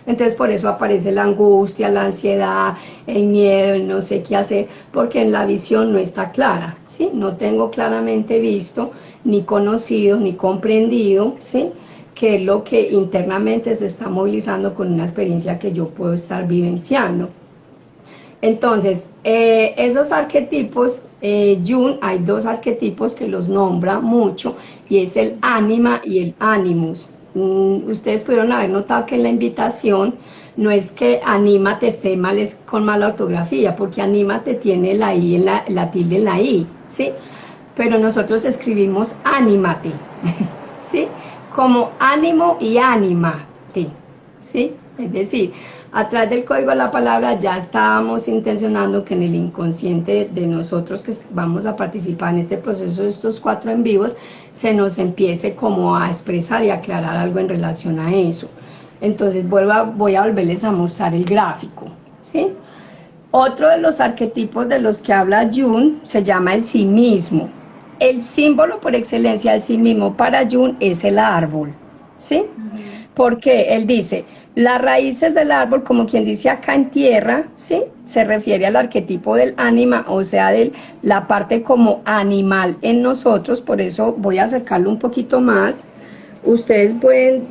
Entonces por eso aparece la angustia, la ansiedad, el miedo, el no sé qué hacer, porque en la visión no está clara, ¿sí? No tengo claramente visto, ni conocido, ni comprendido, ¿sí? Qué es lo que internamente se está movilizando con una experiencia que yo puedo estar vivenciando. Entonces, esos arquetipos, Jung, hay dos arquetipos que los nombra mucho, y es el ánima y el animus. Ustedes pudieron haber notado que en la invitación no es que anímate esté mal, es con mala ortografía, porque anímate tiene la I, la tilde en la I, ¿sí? Pero nosotros escribimos anímate, ¿sí? Como ánimo y ánímate, ¿sí? Es decir, atrás del código de la palabra ya estábamos intencionando que en el inconsciente de nosotros que vamos a participar en este proceso de estos 4 en vivos, se nos empiece como a expresar y aclarar algo en relación a eso. Entonces voy a volverles a mostrar el gráfico, ¿sí? Otro de los arquetipos de los que habla Jung se llama el sí mismo. El símbolo por excelencia del sí mismo para Jung es el árbol, ¿sí? Porque él dice, las raíces del árbol, como quien dice acá en tierra, ¿sí? Se refiere al arquetipo del ánima, o sea, de la parte como animal en nosotros. Por eso voy a acercarlo un poquito más. Ustedes pueden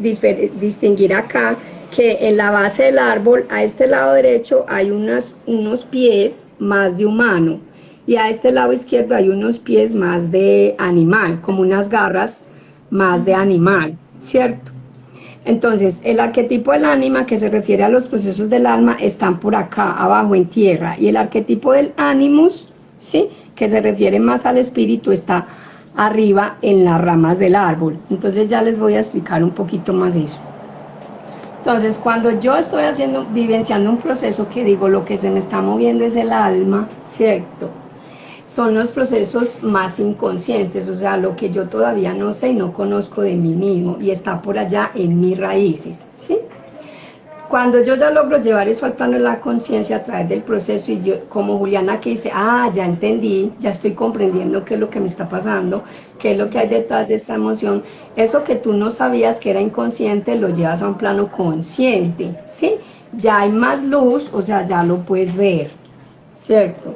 distinguir acá que en la base del árbol, a este lado derecho, hay unos pies más de humano, y a este lado izquierdo hay unos pies más de animal, como unas garras más de animal, ¿cierto? Entonces, el arquetipo del ánima, que se refiere a los procesos del alma, están por acá, abajo en tierra. Y el arquetipo del ánimus, ¿sí?, que se refiere más al espíritu, está arriba en las ramas del árbol. Entonces ya les voy a explicar un poquito más eso. Entonces, cuando yo estoy vivenciando un proceso que digo, lo que se me está moviendo es el alma, ¿cierto?, son los procesos más inconscientes, o sea, lo que yo todavía no sé y no conozco de mí mismo, y está por allá en mis raíces, ¿sí? Cuando yo ya logro llevar eso al plano de la conciencia a través del proceso, y yo, como Juliana que dice, ya entendí, ya estoy comprendiendo qué es lo que me está pasando, qué es lo que hay detrás de esta emoción, eso que tú no sabías que era inconsciente, lo llevas a un plano consciente, ¿sí? Ya hay más luz, o sea, ya lo puedes ver, ¿cierto?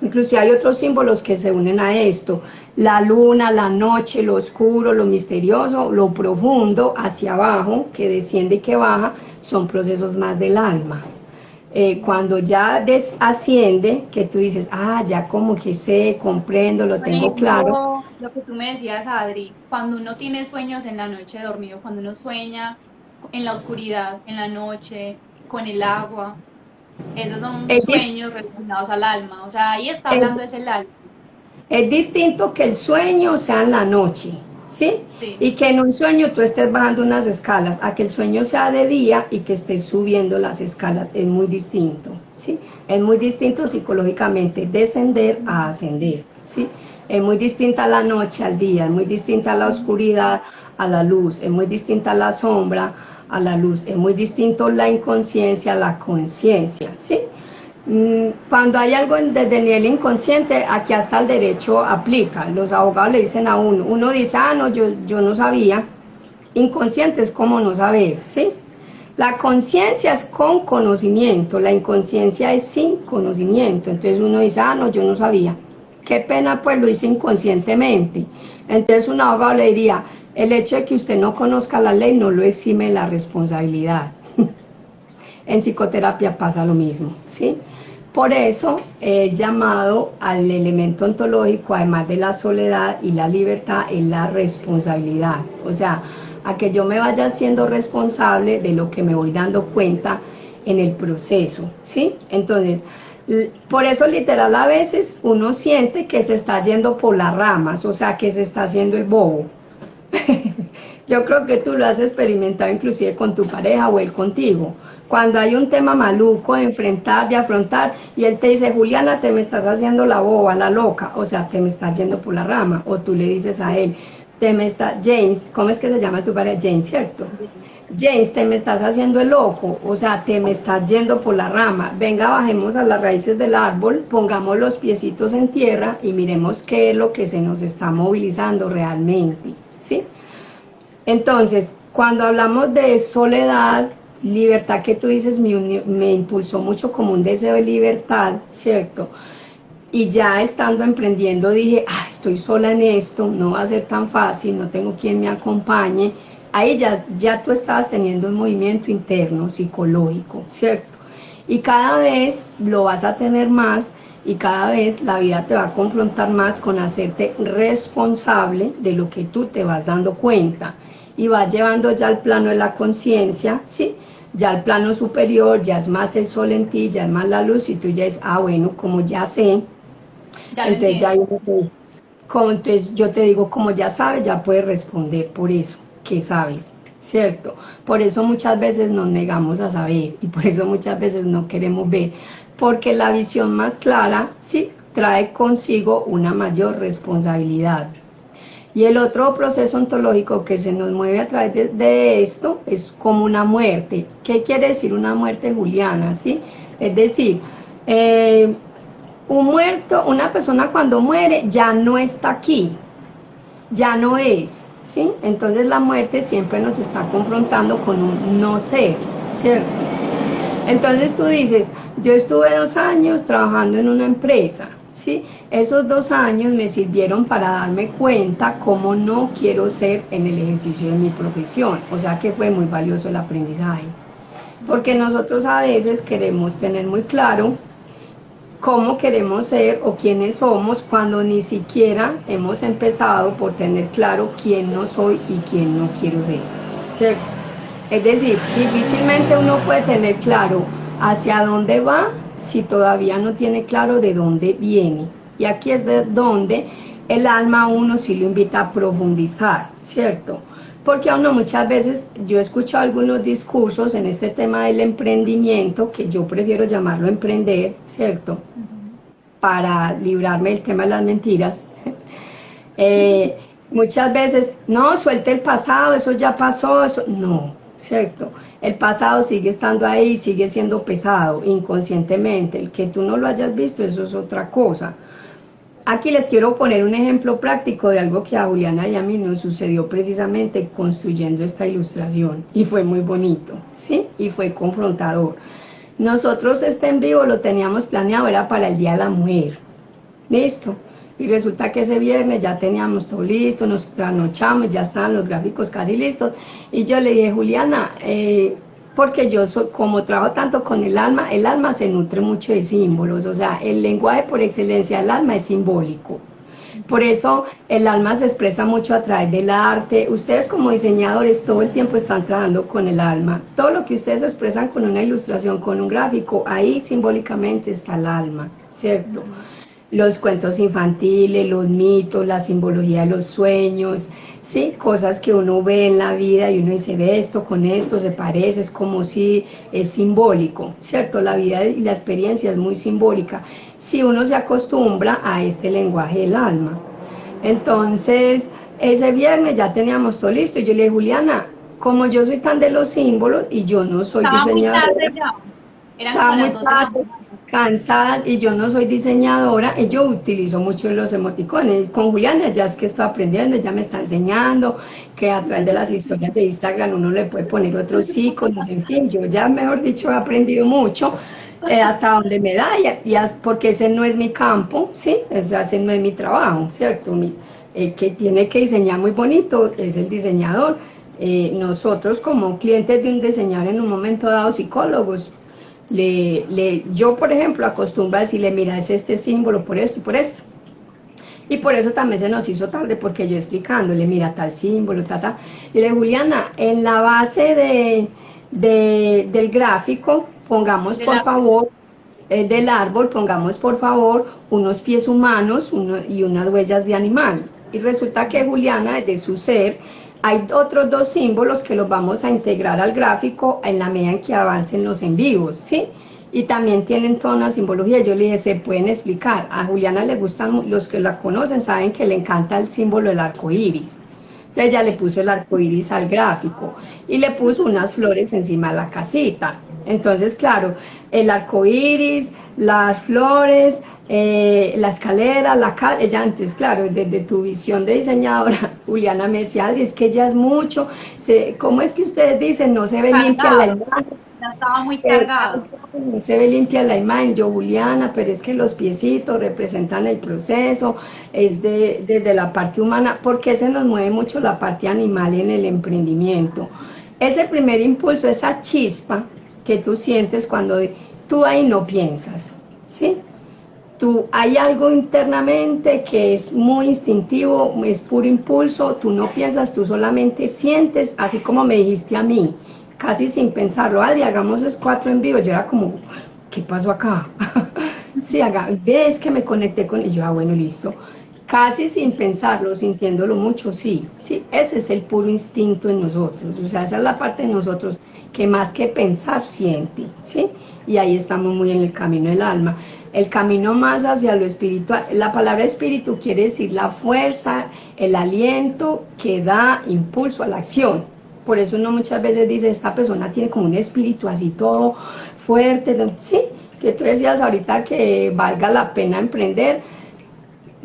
Inclusive hay otros símbolos que se unen a esto, la luna, la noche, lo oscuro, lo misterioso, lo profundo, hacia abajo, que desciende y que baja, son procesos más del alma. Cuando ya asciende, que tú dices, ya como que sé, comprendo, lo Por tengo claro. ejemplo, lo que tú me decías, Adri, cuando uno tiene sueños en la noche dormido, cuando uno sueña en la oscuridad, en la noche, con el agua, esos son Es, dis- sueños relacionados al alma. O sea, ahí está es hablando es el alma. Es distinto que el sueño sea en la noche, ¿sí? Sí. Y que en un sueño tú estés bajando unas escalas, a que el sueño sea de día y que estés subiendo las escalas, es muy distinto, ¿sí? Es muy distinto psicológicamente descender a ascender, ¿sí? Es muy distinta la noche al día, es muy distinta la oscuridad a la luz, es muy distinta la sombra a la luz, es muy distinto la inconsciencia a la conciencia, ¿sí? Cuando hay algo desde el nivel inconsciente, aquí hasta el derecho aplica. Los abogados le dicen a uno dice, no, yo no sabía. Inconsciente es como no saber, ¿sí? La conciencia es con conocimiento, la inconsciencia es sin conocimiento. Entonces uno dice, no, yo no sabía. Qué pena, pues lo hice inconscientemente. Entonces un abogado le diría, el hecho de que usted no conozca la ley no lo exime de la responsabilidad. En psicoterapia pasa lo mismo, ¿sí? Por eso he llamado al elemento ontológico, además de la soledad y la libertad, es la responsabilidad. O sea, a que yo me vaya siendo responsable de lo que me voy dando cuenta en el proceso, ¿sí? Entonces, por eso literal a veces uno siente que se está yendo por las ramas, o sea, que se está haciendo el bobo. Yo creo que tú lo has experimentado inclusive con tu pareja o él contigo. Cuando hay un tema maluco de enfrentar, de afrontar, y él te dice, Juliana, te me estás haciendo la boba, la loca, o sea, te me estás yendo por la rama, o tú le dices a él, James, ¿cómo es que se llama tu pareja? James, ¿cierto? James, te me estás haciendo el loco, o sea, te me estás yendo por la rama. Venga, bajemos a las raíces del árbol, pongamos los piecitos en tierra y miremos qué es lo que se nos está movilizando realmente, ¿sí? Entonces, cuando hablamos de soledad, libertad, que tú dices, me impulsó mucho como un deseo de libertad, ¿cierto? Y ya estando emprendiendo dije, estoy sola en esto, no va a ser tan fácil, no tengo quien me acompañe. Ahí ya tú estabas teniendo un movimiento interno, psicológico, ¿cierto? Y cada vez lo vas a tener más y cada vez la vida te va a confrontar más con hacerte responsable de lo que tú te vas dando cuenta y vas llevando ya al plano de la conciencia, ¿sí? Ya al plano superior, ya es más el sol en ti, ya es más la luz y tú ya es, bueno, como ya sé, Ya lo entonces ya entiendo. entonces yo te digo, como ya sabes, ya puedes responder por eso, que sabes, ¿cierto? Por eso muchas veces nos negamos a saber y por eso muchas veces no queremos ver, porque la visión más clara, sí, trae consigo una mayor responsabilidad. Y el otro proceso ontológico que se nos mueve a través de esto es como una muerte. ¿Qué quiere decir una muerte juliana? ¿Sí? Es decir, un muerto, una persona cuando muere ya no está aquí, ya no es, ¿sí? Entonces la muerte siempre nos está confrontando con un no ser, ¿cierto? Entonces tú dices, yo estuve 2 años trabajando en una empresa, ¿sí? Esos 2 años me sirvieron para darme cuenta cómo no quiero ser en el ejercicio de mi profesión, o sea que fue muy valioso el aprendizaje. Porque nosotros a veces queremos tener muy claro cómo queremos ser o quiénes somos cuando ni siquiera hemos empezado por tener claro quién no soy y quién no quiero ser, ¿cierto? Es decir, difícilmente uno puede tener claro hacia dónde va si todavía no tiene claro de dónde viene. Y aquí es de donde el alma a uno sí lo invita a profundizar, ¿cierto? Porque a uno muchas veces, yo he escuchado algunos discursos en este tema del emprendimiento, que yo prefiero llamarlo emprender, ¿cierto? Para librarme del tema de las mentiras. Eh, Muchas veces, no, suelte el pasado, eso ya pasó, eso no, ¿cierto? El pasado sigue estando ahí, sigue siendo pesado inconscientemente. El que tú no lo hayas visto, eso es otra cosa. Aquí les quiero poner un ejemplo práctico de algo que a Juliana y a mí nos sucedió precisamente construyendo esta ilustración, y fue muy bonito, ¿sí? Y fue confrontador. Nosotros este en vivo lo teníamos planeado, era para el Día de la Mujer, ¿listo? Y resulta que ese viernes ya teníamos todo listo, nos trasnochamos, ya estaban los gráficos casi listos, y yo le dije, Juliana, porque yo soy, como trabajo tanto con el alma se nutre mucho de símbolos, o sea, el lenguaje por excelencia del alma es simbólico. Por eso el alma se expresa mucho a través del arte. Ustedes como diseñadores todo el tiempo están trabajando con el alma. Todo lo que ustedes expresan con una ilustración, con un gráfico, ahí simbólicamente está el alma, ¿cierto? Los cuentos infantiles, los mitos, la simbología de los sueños, ¿sí? Cosas que uno ve en la vida y uno dice, ve esto con esto, se parece, es como si es simbólico, ¿cierto? La vida y la experiencia es muy simbólica, si uno se acostumbra a este lenguaje del alma. Entonces, ese viernes ya teníamos todo listo y yo le dije, Juliana, como yo soy tan de los símbolos y yo no soy Estaba muy diseñadora, tarde ya. Eran estaba como muy las 2 de la tarde, mañana. cansada y yo no soy diseñadora y yo utilizo mucho los emoticones. Con Juliana ya es que estoy aprendiendo, ella me está enseñando que a través de las historias de Instagram uno le puede poner otros iconos, en fin, yo ya mejor dicho he aprendido mucho hasta donde me da porque ese no es mi campo, ¿sí? Ese no es mi trabajo, ¿cierto? El que tiene que diseñar muy bonito es el diseñador. Nosotros como clientes de un diseñador en un momento dado, psicólogos, yo, por ejemplo, acostumbro a decirle, mira, es este símbolo por esto y por esto. Y por eso también se nos hizo tarde, porque yo explicándole, mira, tal símbolo, ta. Y le Juliana, en la base del gráfico, pongamos por favor, del árbol, pongamos por favor unos pies humanos y unas huellas de animal. Y resulta que Juliana, desde su ser, hay otros dos símbolos que los vamos a integrar al gráfico en la medida en que avancen los en vivos, ¿sí? Y también tienen toda una simbología. Yo le dije, se pueden explicar. A Juliana le gustan, los que la conocen saben que le encanta el símbolo del arco iris. Entonces ella le puso el arco iris al gráfico y le puso unas flores encima de la casita. Entonces, claro, el arco iris, las flores, la escalera, la casa, ella, entonces, claro, desde tu visión de diseñadora, Juliana me decía, es que ya es mucho, ¿cómo es que ustedes dicen? No se ve limpia la Cargado. imagen, Ya estaba muy cargado. no se ve limpia la imagen. Yo, Juliana, pero es que los piecitos representan el proceso, es desde la parte humana, porque se nos mueve mucho la parte animal en el emprendimiento. Ese primer impulso, esa chispa que tú sientes cuando tú ahí no piensas, ¿sí? Hay algo internamente que es muy instintivo, es puro impulso, tú no piensas, tú solamente sientes, así como me dijiste a mí, casi sin pensarlo, Adri, hagamos los 4 en vivo. Yo era como, ¿qué pasó acá? Sí, ves que me conecté con, y yo, bueno, listo. Casi sin pensarlo, sintiéndolo mucho, sí, ese es el puro instinto en nosotros, o sea, esa es la parte de nosotros que más que pensar siente, ¿sí? Y ahí estamos muy en el camino del alma. El camino más hacia lo espiritual, la palabra espíritu quiere decir la fuerza, el aliento que da impulso a la acción. Por eso uno muchas veces dice, esta persona tiene como un espíritu así todo fuerte, sí, que tú decías ahorita que valga la pena emprender.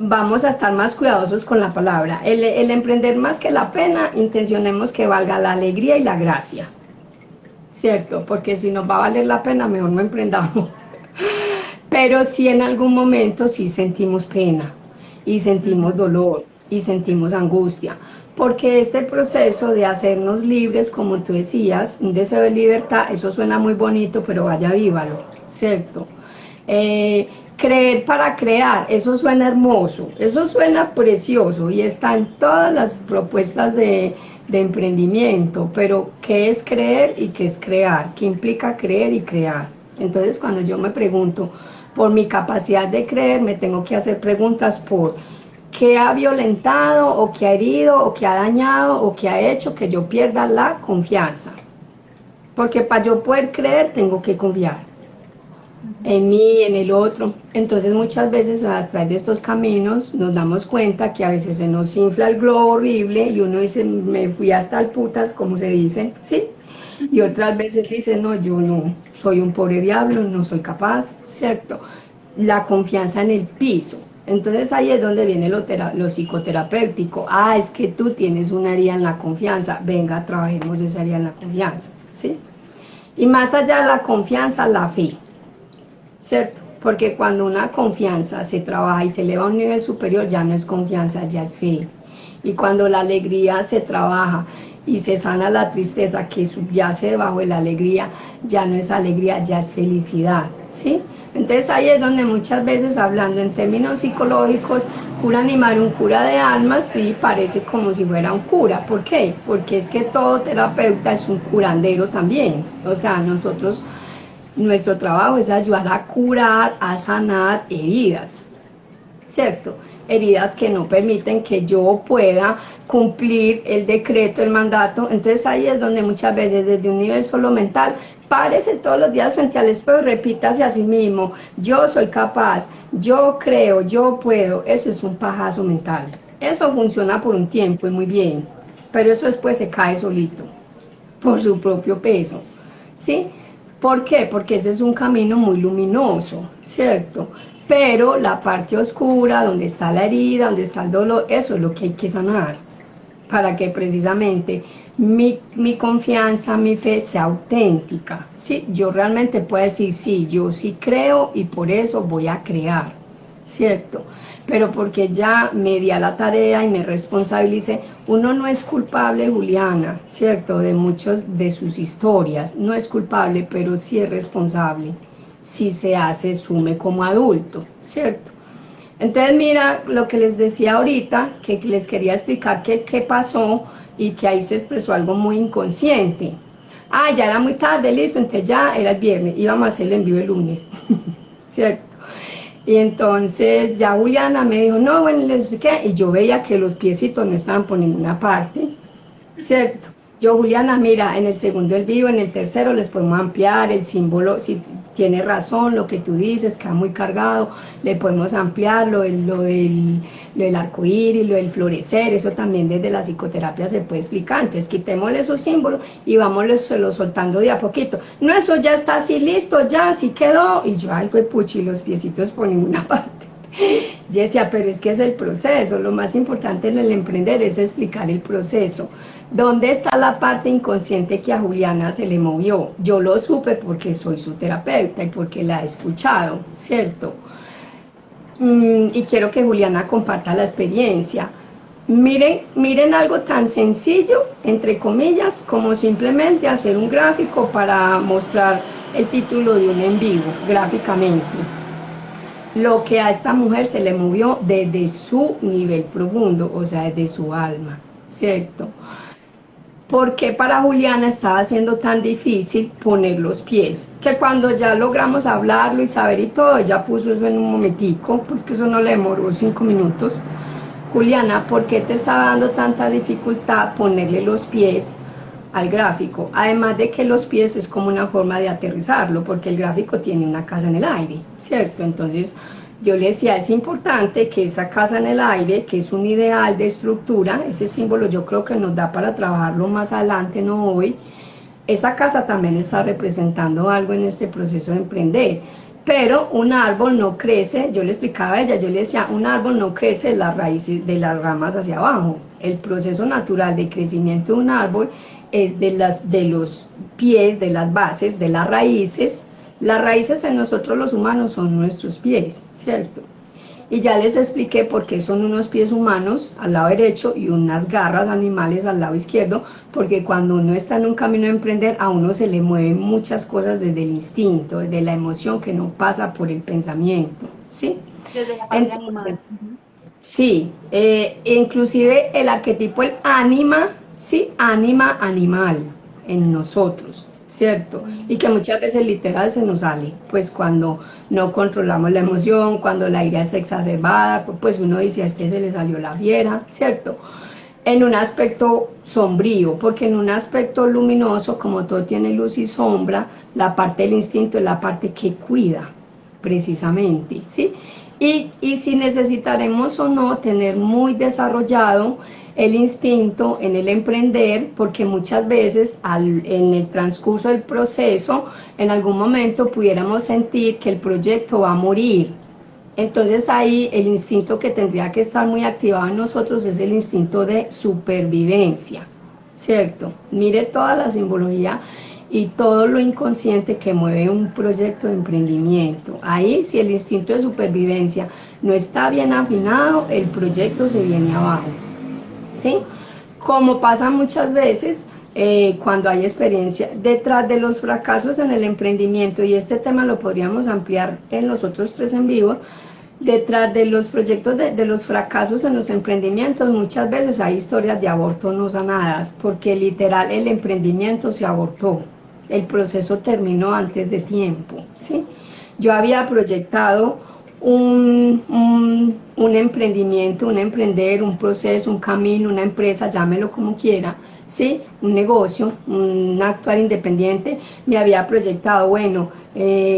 Vamos a estar más cuidadosos con la palabra. El emprender más que la pena, intencionemos que valga la alegría y la gracia, ¿cierto? Porque si nos va a valer la pena, mejor no emprendamos. Pero sí en algún momento sí sentimos pena, y sentimos dolor, y sentimos angustia, porque este proceso de hacernos libres, como tú decías, un deseo de libertad, eso suena muy bonito, pero vaya, vívalo, ¿cierto? Creer para crear, eso suena hermoso, eso suena precioso y está en todas las propuestas de emprendimiento, pero ¿qué es creer y qué es crear? ¿Qué implica creer y crear? Entonces cuando yo me pregunto por mi capacidad de creer, me tengo que hacer preguntas por qué ha violentado o qué ha herido o qué ha dañado o qué ha hecho que yo pierda la confianza. Porque para yo poder creer tengo que confiar en mí, en el otro. Entonces muchas veces a través de estos caminos nos damos cuenta que a veces se nos infla el globo horrible y uno dice, me fui hasta el putas, como se dice, ¿sí? Y otras veces dice, no, yo no, soy un pobre diablo, no soy capaz, ¿cierto? La confianza en el piso. Entonces ahí es donde viene lo psicoterapéutico. Ah, es que tú tienes una herida en la confianza, venga, trabajemos esa herida en la confianza, ¿sí? Y más allá de la confianza, la fe, ¿cierto? Porque cuando una confianza se trabaja y se eleva a un nivel superior, ya no es confianza, ya es fe. Y cuando la alegría se trabaja y se sana la tristeza que subyace debajo de la alegría, ya no es alegría, ya es felicidad, ¿sí? Entonces ahí es donde muchas veces, hablando en términos psicológicos, cura animal, un cura de almas, sí, parece como si fuera un cura. ¿Por qué? Porque es que todo terapeuta es un curandero también. O sea, nosotros, nuestro trabajo es ayudar a curar, a sanar heridas, ¿cierto? Heridas que no permiten que yo pueda cumplir el decreto, el mandato. Entonces ahí es donde muchas veces desde un nivel solo mental, párese todos los días frente al espejo y repítase a sí mismo, yo soy capaz, yo creo, yo puedo. Eso es un pajazo mental. Eso funciona por un tiempo y muy bien, pero eso después se cae solito, por su propio peso, ¿sí? ¿Por qué? Porque ese es un camino muy luminoso, ¿cierto? Pero la parte oscura, donde está la herida, donde está el dolor, eso es lo que hay que sanar, para que precisamente mi confianza, mi fe sea auténtica, ¿sí? Yo realmente puedo decir, sí, yo sí creo y por eso voy a crear, ¿cierto? Pero porque ya me di a la tarea y me responsabilicé. Uno no es culpable, Juliana, ¿cierto? De muchos de sus historias, no es culpable, pero sí es responsable si se asume como adulto, ¿cierto? Entonces mira lo que les decía ahorita, que les quería explicar qué pasó y que ahí se expresó algo muy inconsciente. Ah, ya era muy tarde, listo, entonces ya era el viernes, íbamos a hacer el envío el lunes, ¿cierto? Y entonces ya Juliana me dijo, no, bueno, no sé qué, y yo veía que los piecitos no estaban por ninguna parte, ¿cierto? Yo, Juliana, mira, en el segundo el vivo, en el tercero les podemos ampliar el símbolo, si tiene razón lo que tú dices, queda muy cargado, le podemos ampliar lo del arco iris, lo del florecer, eso también desde la psicoterapia se puede explicar. Entonces quitémosle esos símbolos y vámonos soltando de a poquito. No, eso ya está así listo, ya así quedó, y yo, ay, pues puchi, los piecitos por ninguna parte. Yo decía, pero es que es el proceso, lo más importante en el emprender es explicar el proceso. ¿Dónde está la parte inconsciente que a Juliana se le movió? Yo lo supe porque soy su terapeuta y porque la he escuchado, ¿cierto? Y quiero que Juliana comparta la experiencia. Miren algo tan sencillo, entre comillas, como simplemente hacer un gráfico para mostrar el título de un en vivo, gráficamente. Lo que a esta mujer se le movió desde su nivel profundo, o sea, desde su alma, ¿cierto? ¿Por qué para Juliana estaba siendo tan difícil poner los pies? Que cuando ya logramos hablarlo y saber y todo, ella puso eso en un momentico, pues que eso no le demoró 5 minutos. Juliana, ¿por qué te estaba dando tanta dificultad ponerle los pies al gráfico? Además de que los pies es como una forma de aterrizarlo, porque el gráfico tiene una casa en el aire, ¿cierto? Entonces yo le decía, es importante que esa casa en el aire, que es un ideal de estructura, ese símbolo yo creo que nos da para trabajarlo más adelante, no hoy, esa casa también está representando algo en este proceso de emprender. Pero un árbol no crece, yo le explicaba a ella, yo le decía, un árbol no crece de las raíces, de las ramas hacia abajo. El proceso natural de crecimiento de un árbol es de los pies, de las bases, de las raíces. Las raíces en nosotros los humanos son nuestros pies, ¿cierto? Y ya les expliqué por qué son unos pies humanos al lado derecho y unas garras animales al lado izquierdo, porque cuando uno está en un camino de emprender, a uno se le mueven muchas cosas desde el instinto, desde la emoción que no pasa por el pensamiento, ¿sí? Desde la parte Entonces, animal. Ujú. sí, inclusive el arquetipo, el ánima, sí, ánima animal en nosotros, ¿cierto? Y que muchas veces literal se nos sale, pues cuando no controlamos la emoción, cuando la ira es exacerbada, pues uno dice a este se le salió la fiera, ¿cierto? En un aspecto sombrío, porque en un aspecto luminoso, como todo tiene luz y sombra, la parte del instinto es la parte que cuida, precisamente, ¿sí? Y si necesitaremos o no tener muy desarrollado el instinto en el emprender, porque muchas veces en el transcurso del proceso, en algún momento pudiéramos sentir que el proyecto va a morir. Entonces ahí el instinto que tendría que estar muy activado en nosotros es el instinto de supervivencia, ¿cierto? Mire toda la simbología y todo lo inconsciente que mueve un proyecto de emprendimiento. Ahí si el instinto de supervivencia no está bien afinado, el proyecto se viene abajo, ¿sí? Como pasa muchas veces cuando hay experiencia detrás de los fracasos en el emprendimiento, y este tema lo podríamos ampliar en los otros 3 en vivo. Detrás de los proyectos de los fracasos en los emprendimientos muchas veces hay historias de aborto no sanadas, porque literal el emprendimiento se abortó, el proceso terminó antes de tiempo, ¿sí? Yo había proyectado un emprendimiento, un emprender, un proceso, un camino, una empresa, llámelo como quiera, ¿sí? Un negocio, un actuar independiente, me había proyectado, bueno,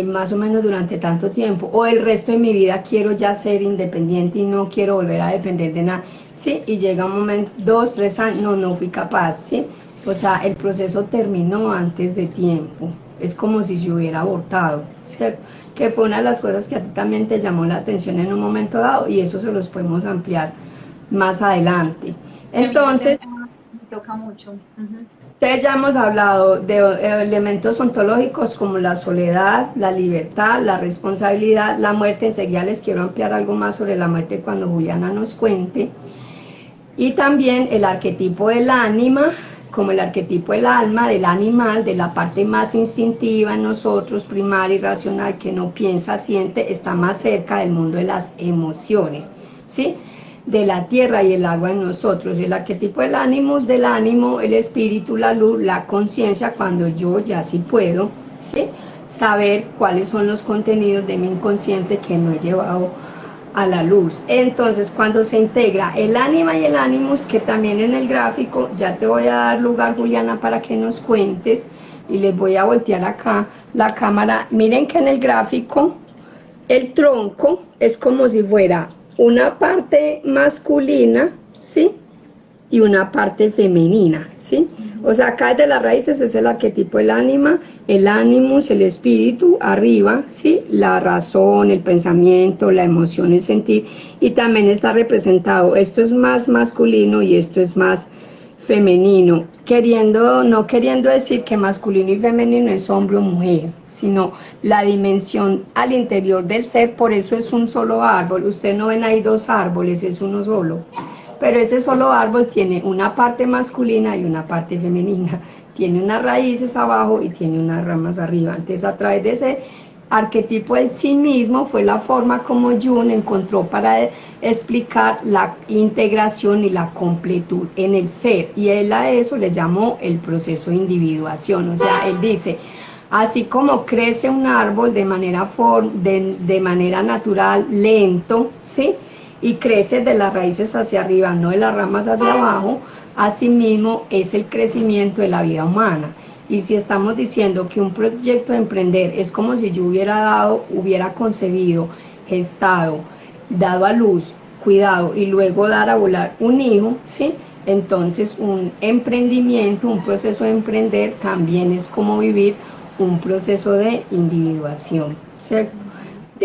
más o menos durante tanto tiempo, o el resto de mi vida quiero ya ser independiente y no quiero volver a depender de nada, ¿sí? Y llega un momento, 2, 3 años, no fui capaz, ¿sí? O sea, el proceso terminó antes de tiempo, es como si se hubiera abortado, ¿cierto? Que fue una de las cosas que a ti también te llamó la atención en un momento dado, y eso se los podemos ampliar más adelante. Y a mí ese Entonces, tema me toca mucho. Ujú. ustedes ya hemos hablado de elementos ontológicos como la soledad, la libertad, la responsabilidad, la muerte. Enseguida les quiero ampliar algo más sobre la muerte cuando Juliana nos cuente. Y también el arquetipo del ánima, como el arquetipo del alma, del animal, de la parte más instintiva en nosotros, primaria y racional, que no piensa, siente, está más cerca del mundo de las emociones, ¿sí? De la tierra y el agua en nosotros. El arquetipo del ánimos, del ánimo, el espíritu, la luz, la conciencia, cuando yo ya sí puedo, ¿sí? Saber cuáles son los contenidos de mi inconsciente que no he llevado a la luz. Entonces, cuando se integra el ánima y el ánimos, que también en el gráfico, ya te voy a dar lugar, Juliana, para que nos cuentes, y les voy a voltear acá la cámara. Miren que en el gráfico el tronco es como si fuera una parte masculina, ¿sí? Y una parte femenina, ¿sí? O sea, acá de las raíces es el arquetipo del ánima, el ánimos, el espíritu, arriba, ¿sí? La razón, el pensamiento, la emoción, el sentir, y también está representado, esto es más masculino y esto es más femenino, no queriendo decir que masculino y femenino es hombre o mujer, sino la dimensión al interior del ser. Por eso es un solo árbol. Usted no ven ahí 2 árboles, es uno solo, pero ese solo árbol tiene una parte masculina y una parte femenina, tiene unas raíces abajo y tiene unas ramas arriba. Entonces, a través de ese arquetipo del sí mismo fue la forma como Jung encontró para explicar la integración y la completud en el ser, y él a eso le llamó el proceso de individuación. O sea, él dice, así como crece un árbol de manera natural, lento, ¿sí? Y crece de las raíces hacia arriba, no de las ramas hacia abajo, asimismo es el crecimiento de la vida humana. Y si estamos diciendo que un proyecto de emprender es como si yo hubiera concebido, gestado, dado a luz, cuidado y luego dar a volar un hijo, ¿sí? Entonces un emprendimiento, un proceso de emprender también es como vivir un proceso de individuación, ¿cierto?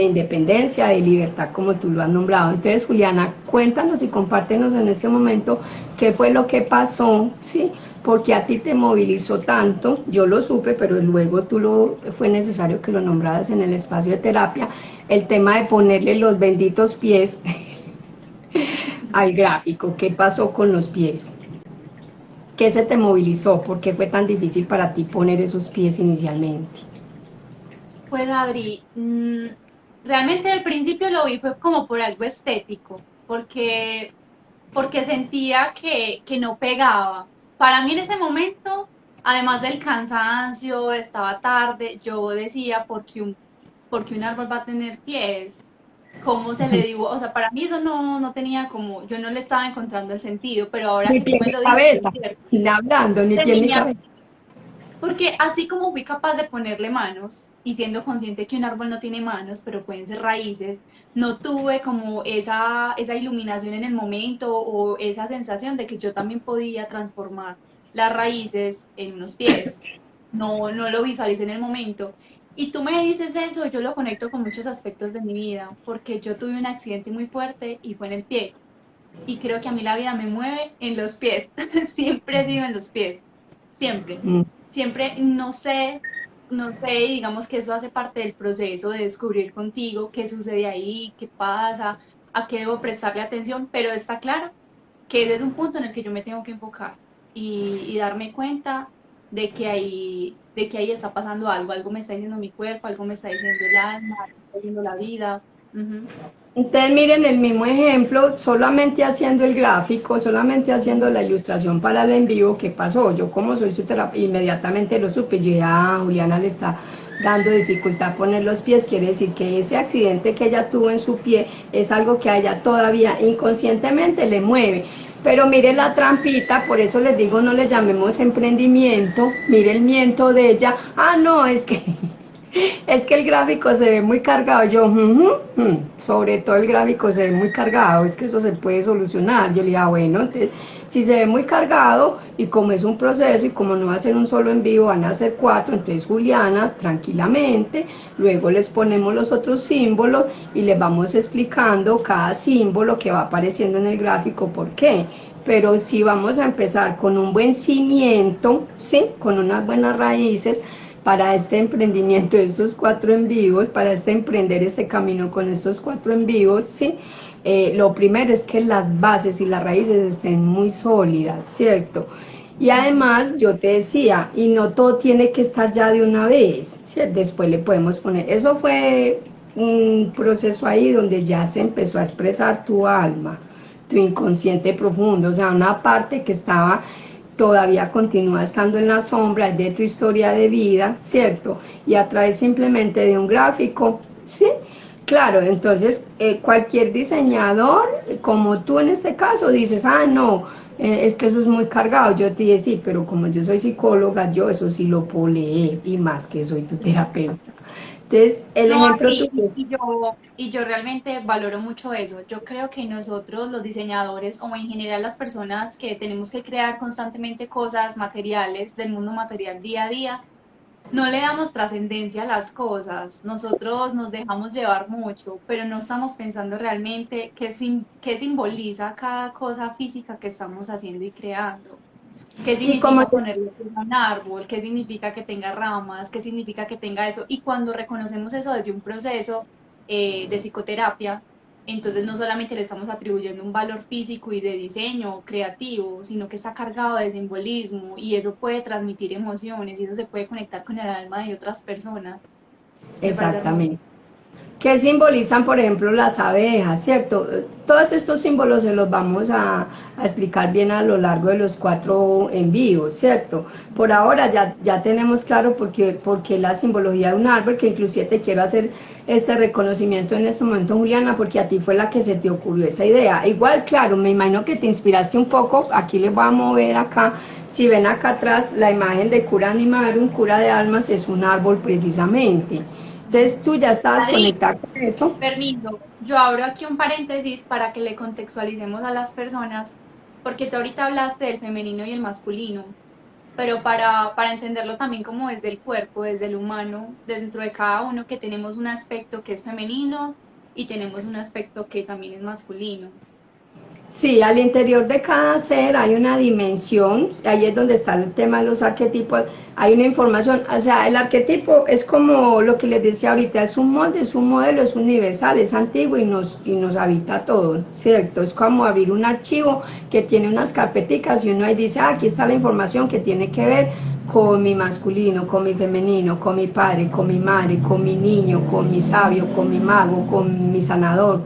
de independencia, de libertad, como tú lo has nombrado. Entonces, Juliana, cuéntanos y compártenos en este momento qué fue lo que pasó, ¿sí? Porque a ti te movilizó tanto, yo lo supe, pero luego fue necesario que lo nombraras en el espacio de terapia, el tema de ponerle los benditos pies al gráfico. ¿Qué pasó con los pies? ¿Qué se te movilizó? ¿Por qué fue tan difícil para ti poner esos pies inicialmente? Pues Adri, realmente al principio lo vi fue como por algo estético, porque sentía que no pegaba. Para mí en ese momento, además del cansancio, estaba tarde, yo decía, porque un árbol va a tener pies? ¿Cómo se le digo? O sea, para mí eso no tenía como, yo no le estaba encontrando el sentido, pero ahora Ni que tú pie me ni lo dices, es cabeza, cierto. ni hablando, ni pie ni Tenía cabeza. porque así como fui capaz de ponerle manos y siendo consciente que un árbol no tiene manos, pero pueden ser raíces, no tuve como esa iluminación en el momento o esa sensación de que yo también podía transformar las raíces en unos pies. No lo visualicé en el momento. Y tú me dices eso, yo lo conecto con muchos aspectos de mi vida, porque yo tuve un accidente muy fuerte y fue en el pie. Y creo que a mí la vida me mueve en los pies. Siempre he sido en los pies. Siempre Mm. siempre no sé, digamos que eso hace parte del proceso de descubrir contigo qué sucede ahí, qué pasa, a qué debo prestarle atención, pero está claro que ese es un punto en el que yo me tengo que enfocar y darme cuenta de que ahí está pasando algo, algo me está diciendo mi cuerpo, algo me está diciendo el alma, algo me está diciendo la vida. Ujú. Entonces miren el mismo ejemplo, solamente haciendo el gráfico, solamente haciendo la ilustración para el en vivo. ¿Qué pasó? Yo como soy su terapeuta, inmediatamente lo supe, yo ya a Juliana le está dando dificultad poner los pies, quiere decir que ese accidente que ella tuvo en su pie es algo que a ella todavía inconscientemente le mueve. Pero mire la trampita, por eso les digo, no le llamemos emprendimiento, mire el miento de ella, ah no, es que es que el gráfico se ve muy cargado. Yo, sobre todo el gráfico se ve muy cargado, es que eso se puede solucionar. Yo le dije, bueno, entonces, si se ve muy cargado y como es un proceso y como no va a ser un solo en vivo, van a ser 4, entonces Juliana, tranquilamente, luego les ponemos los otros símbolos y les vamos explicando cada símbolo que va apareciendo en el gráfico, por qué. Pero si vamos a empezar con un buen cimiento, ¿sí? Con unas buenas raíces, para este emprendimiento de estos 4 en vivos, para emprender este camino con estos 4 en vivos, ¿sí? Lo primero es que las bases y las raíces estén muy sólidas, ¿cierto? Y además, yo te decía, y no todo tiene que estar ya de una vez, ¿cierto? Después le podemos poner, eso fue un proceso ahí donde ya se empezó a expresar tu alma, tu inconsciente profundo, o sea, una parte que estaba todavía continúa estando en la sombra de tu historia de vida, ¿cierto? Y a través simplemente de un gráfico, ¿sí? Claro, entonces cualquier diseñador, como tú en este caso, dices, ah, no, es que eso es muy cargado. Yo te dije, sí, pero como yo soy psicóloga, yo eso sí lo puedo leer, y más que soy tu terapeuta. Entonces, el No, ejemplo Adri, tuyo y yo realmente valoro mucho eso. Yo creo que nosotros, los diseñadores, o en general las personas que tenemos que crear constantemente cosas materiales del mundo material día a día, no le damos trascendencia a las cosas. Nosotros nos dejamos llevar mucho, pero no estamos pensando realmente qué simboliza cada cosa física que estamos haciendo y creando. ¿Qué y como significa ponerle a un árbol? ¿Qué significa que tenga ramas? ¿Qué significa que tenga eso? Y cuando reconocemos eso desde un proceso de psicoterapia, entonces no solamente le estamos atribuyendo un valor físico y de diseño creativo, sino que está cargado de simbolismo y eso puede transmitir emociones y eso se puede conectar con el alma de otras personas. Me parece hermoso. exactamente. ¿Qué simbolizan, por ejemplo, las abejas, cierto? Todos estos símbolos se los vamos a explicar bien a lo largo de los 4 en vivo, ¿cierto? Por ahora ya tenemos claro por qué la simbología de un árbol, que inclusive te quiero hacer este reconocimiento en este momento, Juliana, porque a ti fue la que se te ocurrió esa idea. Igual, claro, me imagino que te inspiraste un poco, aquí les voy a mover acá, si ven acá atrás la imagen de cura animal, un cura de almas es un árbol precisamente. Entonces tú ya estabas Adri, conectada con eso. permiso, yo abro aquí un paréntesis para que le contextualicemos a las personas, porque tú ahorita hablaste del femenino y el masculino. pero para entenderlo también como desde el cuerpo, desde el humano, dentro de cada uno, que tenemos un aspecto que es femenino y tenemos un aspecto que también es masculino. Sí, al interior de cada ser hay una dimensión, ahí es donde está el tema de los arquetipos, hay una información, o sea, el arquetipo es como lo que les decía ahorita, es un molde, es un modelo, es universal, es antiguo y nos habita todo, ¿cierto? Es como abrir un archivo que tiene unas carpeticas y uno ahí dice, ah, aquí está la información que tiene que ver con mi masculino, con mi femenino, con mi padre, con mi madre, con mi niño, con mi sabio, con mi mago, con mi sanador,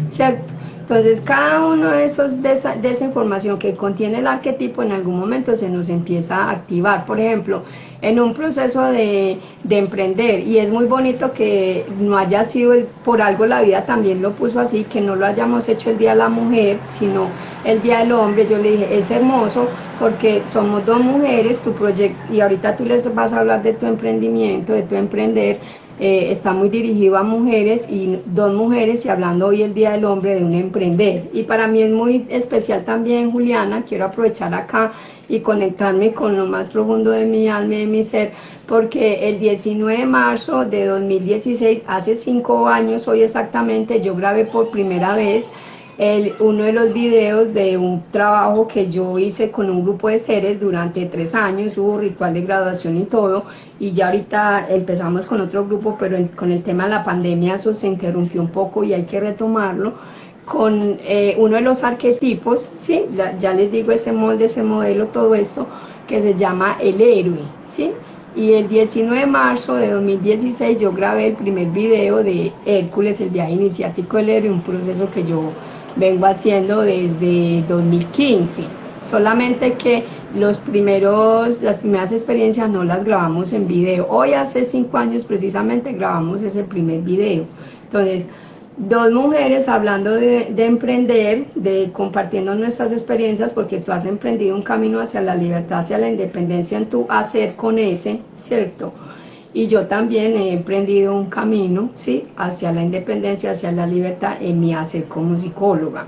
¿cierto? Entonces, cada uno de esos de esa información que contiene el arquetipo en algún momento se nos empieza a activar. Por ejemplo, en un proceso de emprender, y es muy bonito que no haya sido por algo la vida también lo puso así, que no lo hayamos hecho el Día de la Mujer, sino el Día del Hombre. Yo le dije, es hermoso porque somos dos mujeres, tu proyecto, y ahorita tú les vas a hablar de tu emprendimiento, de tu emprender, está muy dirigido a mujeres y dos mujeres y hablando hoy el Día del Hombre de un emprender. Y para mí es muy especial también, Juliana, quiero aprovechar acá y conectarme con lo más profundo de mi alma y de mi ser, porque el 19 de marzo de 2016, hace 5 años hoy exactamente, yo grabé por primera vez uno de los videos de un trabajo que yo hice con un grupo de seres durante 3 años, hubo ritual de graduación y todo, y ya ahorita empezamos con otro grupo, pero con el tema de la pandemia eso se interrumpió un poco y hay que retomarlo con uno de los arquetipos, ¿sí? Ya les digo ese molde, ese modelo, todo esto, que se llama el héroe, ¿sí? Y el 19 de marzo de 2016 yo grabé el primer video de Hércules, el viaje iniciático del héroe, un proceso que yo vengo haciendo desde 2015, solamente que las primeras experiencias no las grabamos en video. Hoy hace 5 años precisamente grabamos ese primer video. Entonces, dos mujeres hablando de emprender, de compartiendo nuestras experiencias, porque tú has emprendido un camino hacia la libertad, hacia la independencia en tu hacer con ese, ¿cierto? Y yo también he emprendido un camino, ¿sí? Hacia la independencia, hacia la libertad en mi hacer como psicóloga.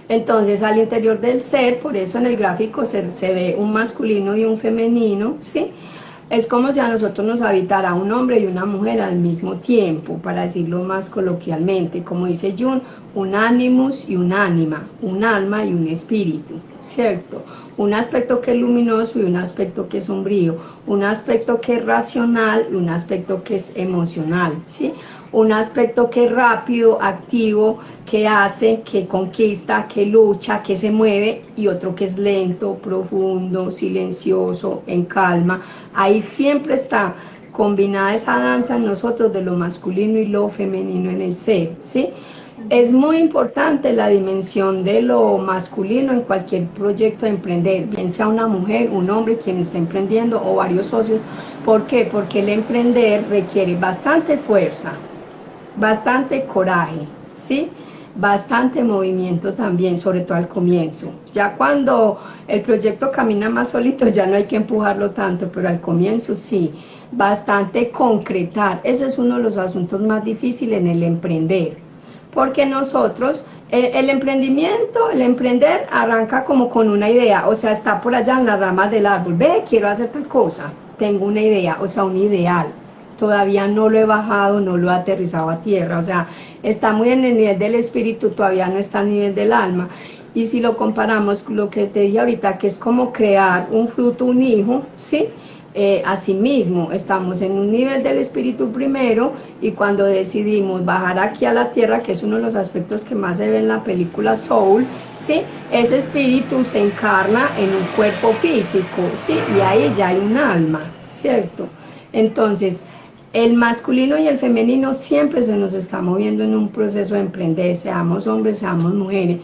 Entonces, al interior del ser, por eso en el gráfico se ve un masculino y un femenino, ¿sí? Es como si a nosotros nos habitara un hombre y una mujer al mismo tiempo, para decirlo más coloquialmente, como dice Jung, un animus y un ánima, un alma y un espíritu, ¿cierto? Un aspecto que es luminoso y un aspecto que es sombrío, un aspecto que es racional y un aspecto que es emocional, ¿sí? Un aspecto que es rápido, activo, que hace, que conquista, que lucha, que se mueve, y otro que es lento, profundo, silencioso, en calma. Ahí siempre está combinada esa danza en nosotros de lo masculino y lo femenino en el ser, ¿sí? Es muy importante la dimensión de lo masculino en cualquier proyecto de emprender, bien sea una mujer, un hombre quien está emprendiendo o varios socios. ¿Por qué? Porque el emprender requiere bastante fuerza, bastante coraje, ¿sí? Bastante movimiento también, sobre todo al comienzo. Ya cuando el proyecto camina más solito ya no hay que empujarlo tanto, pero al comienzo sí, bastante concretar. Ese es uno de los asuntos más difíciles en el emprender, porque nosotros, el emprendimiento, el emprender arranca como con una idea, o sea, está por allá en las ramas del árbol, ve, quiero hacer tal cosa, tengo una idea, o sea, un ideal. Todavía no lo he bajado, no lo he aterrizado a tierra, o sea, está muy en el nivel del espíritu, todavía no está a nivel del alma. Y si lo comparamos con lo que te dije ahorita, que es como crear un fruto, un hijo, ¿sí? Asimismo, estamos en un nivel del espíritu primero, y cuando decidimos bajar aquí a la tierra, que es uno de los aspectos que más se ve en la película Soul, ¿sí? Ese espíritu se encarna en un cuerpo físico, ¿sí? Y ahí ya hay un alma, ¿cierto? Entonces, el masculino y el femenino siempre se nos está moviendo en un proceso de emprender, seamos hombres, seamos mujeres.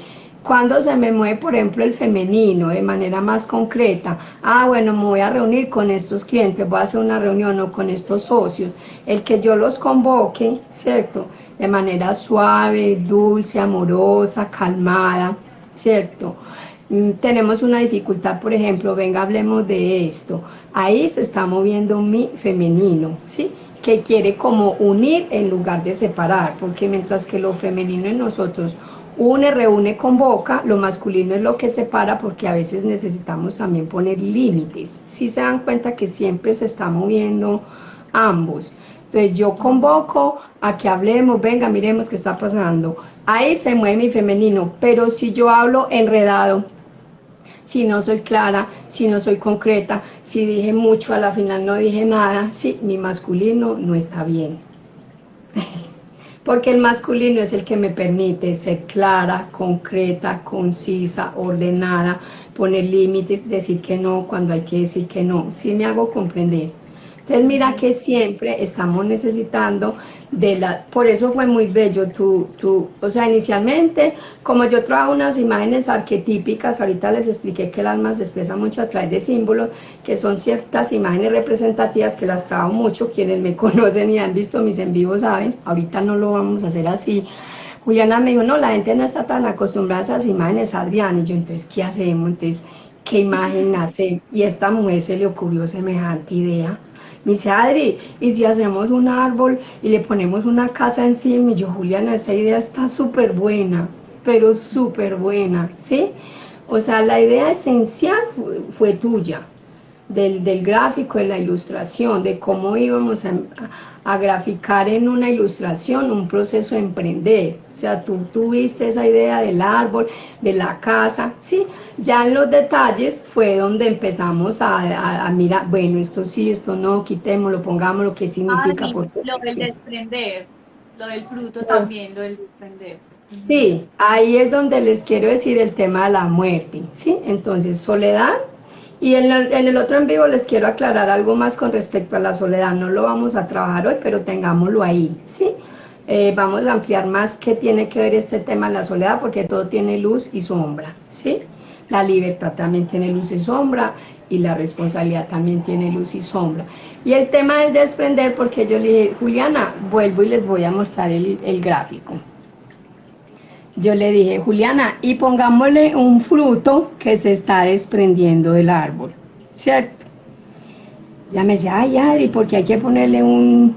Cuando se me mueve, por ejemplo, el femenino de manera más concreta, bueno, me voy a reunir con estos clientes, voy a hacer una reunión o con estos socios, el que yo los convoque, ¿cierto? De manera suave, dulce, amorosa, calmada, ¿cierto? Tenemos una dificultad, por ejemplo, venga, hablemos de esto. Ahí se está moviendo mi femenino, ¿sí? Que quiere como unir en lugar de separar, porque mientras que lo femenino en nosotros Une, reúne, convoca, lo masculino es lo que separa porque a veces necesitamos también poner límites. Si se dan cuenta que siempre se está moviendo ambos. Entonces yo convoco a que hablemos, venga, miremos qué está pasando. Ahí se mueve mi femenino, pero si yo hablo enredado, si no soy clara, si no soy concreta, si dije mucho, a la final no dije nada, sí, mi masculino no está bien. Porque el masculino es el que me permite ser clara, concreta, concisa, ordenada, poner límites, decir que no cuando hay que decir que no. Sí me hago comprender. Entonces mira que siempre estamos necesitando de la... Por eso fue muy bello o sea, inicialmente, como yo trabajo unas imágenes arquetípicas, ahorita les expliqué que el alma se expresa mucho a través de símbolos, que son ciertas imágenes representativas que las trabajo mucho, quienes me conocen y han visto mis en vivo saben, ahorita no lo vamos a hacer así. Juliana me dijo, no, la gente no está tan acostumbrada a esas imágenes, Adrián, y yo, entonces, ¿qué hacemos? Entonces, ¿qué imagen hace? Y a esta mujer se le ocurrió semejante idea. Me dice, Adri, ¿y si hacemos un árbol y le ponemos una casa encima? Y yo, Juliana, esa idea está súper buena, pero súper buena, ¿sí? O sea, la idea esencial fue tuya, del gráfico, de la ilustración, de cómo íbamos a graficar en una ilustración un proceso de emprender. O sea, tú tuviste esa idea del árbol, de la casa, ¿sí? Ya en los detalles fue donde empezamos a mirar, bueno, esto sí, esto no, quitémoslo, pongámoslo, qué significa, Ay, por qué. lo del desprender, lo del fruto también, lo del desprender. Ujú. Sí, ahí es donde les quiero decir el tema de la muerte, ¿sí? Entonces, soledad, y en el otro en vivo les quiero aclarar algo más con respecto a la soledad, no lo vamos a trabajar hoy, pero tengámoslo ahí, ¿sí? Vamos a ampliar más qué tiene que ver este tema de la soledad, porque todo tiene luz y sombra, ¿sí? La libertad también tiene luz y sombra, y la responsabilidad también tiene luz y sombra. Y el tema del desprender, porque yo le dije, Juliana, vuelvo y les voy a mostrar el gráfico. Yo le dije, Juliana, y pongámosle un fruto que se está desprendiendo del árbol, ¿cierto? Ya me decía, ay, Adri, porque hay que ponerle un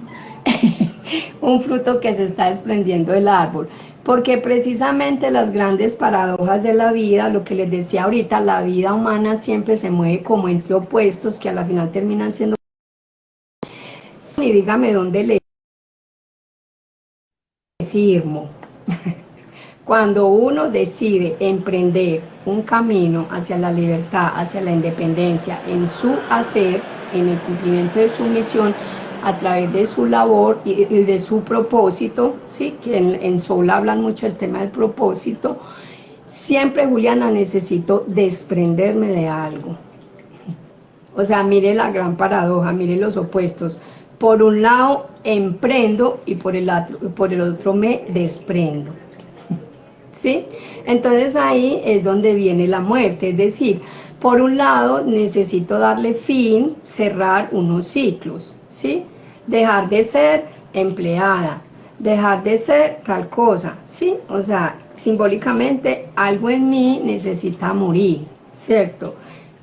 fruto que se está desprendiendo del árbol. Porque precisamente las grandes paradojas de la vida, lo que les decía ahorita, la vida humana siempre se mueve como entre opuestos que a la final terminan siendo... Y dígame dónde le firmo. Cuando uno decide emprender un camino hacia la libertad, hacia la independencia, en su hacer, en el cumplimiento de su misión, a través de su labor y de su propósito, ¿sí? Que en Soul hablan mucho del tema del propósito, siempre, Juliana, necesito desprenderme de algo. O sea, mire la gran paradoja, mire los opuestos. Por un lado emprendo y por el otro me desprendo. ¿Sí? Entonces ahí es donde viene la muerte, es decir, por un lado necesito darle fin, cerrar unos ciclos, ¿sí? Dejar de ser empleada, dejar de ser tal cosa, ¿sí? O sea, simbólicamente algo en mí necesita morir, ¿cierto?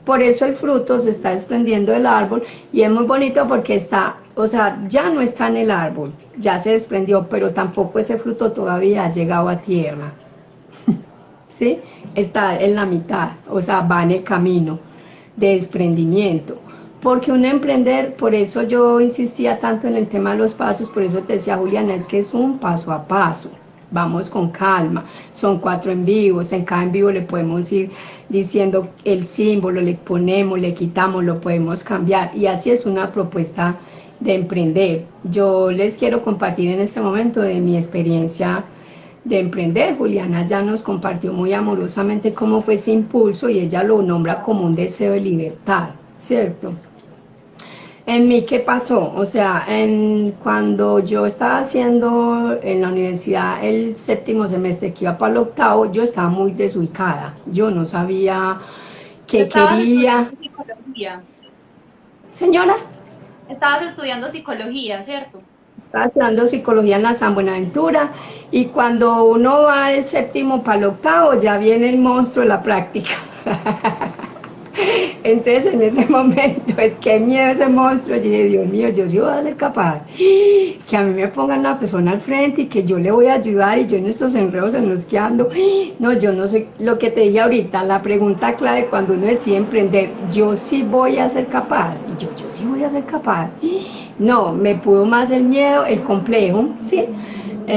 Por eso el fruto se está desprendiendo del árbol y es muy bonito porque está, o sea, ya no está en el árbol, ya se desprendió, pero tampoco ese fruto todavía ha llegado a tierra. ¿Sí? Está en la mitad, o sea, va en el camino de desprendimiento. Porque un emprender, por eso yo insistía tanto en el tema de los pasos, por eso te decía, Juliana, es que es un paso a paso, vamos con calma, son 4 en vivos, en cada en vivo le podemos ir diciendo el símbolo, le ponemos, le quitamos, lo podemos cambiar, y así es una propuesta de emprender. Yo les quiero compartir en este momento de mi experiencia de emprender. Juliana ya nos compartió muy amorosamente cómo fue ese impulso y ella lo nombra como un deseo de libertad, ¿cierto? En mí, ¿qué pasó? O sea, cuando yo estaba haciendo en la universidad el 7º semestre que iba para el 8º, yo estaba muy desubicada, yo no sabía qué Estabas quería. estudiando psicología. Señora, Estabas estudiando psicología, ¿cierto? estaba estudiando psicología en la San Buenaventura y cuando uno va del 7º para el 8º ya viene el monstruo de la práctica. Entonces en ese momento, es que miedo ese monstruo, yo dije, Dios mío, yo sí voy a ser capaz. que a mí me pongan una persona al frente y que yo le voy a ayudar y yo en estos enredos en los que ando, no, yo no sé, lo que te dije ahorita, la pregunta clave cuando uno decide emprender, yo sí voy a ser capaz, y yo sí voy a ser capaz, no, me pudo más el miedo, el complejo, sí,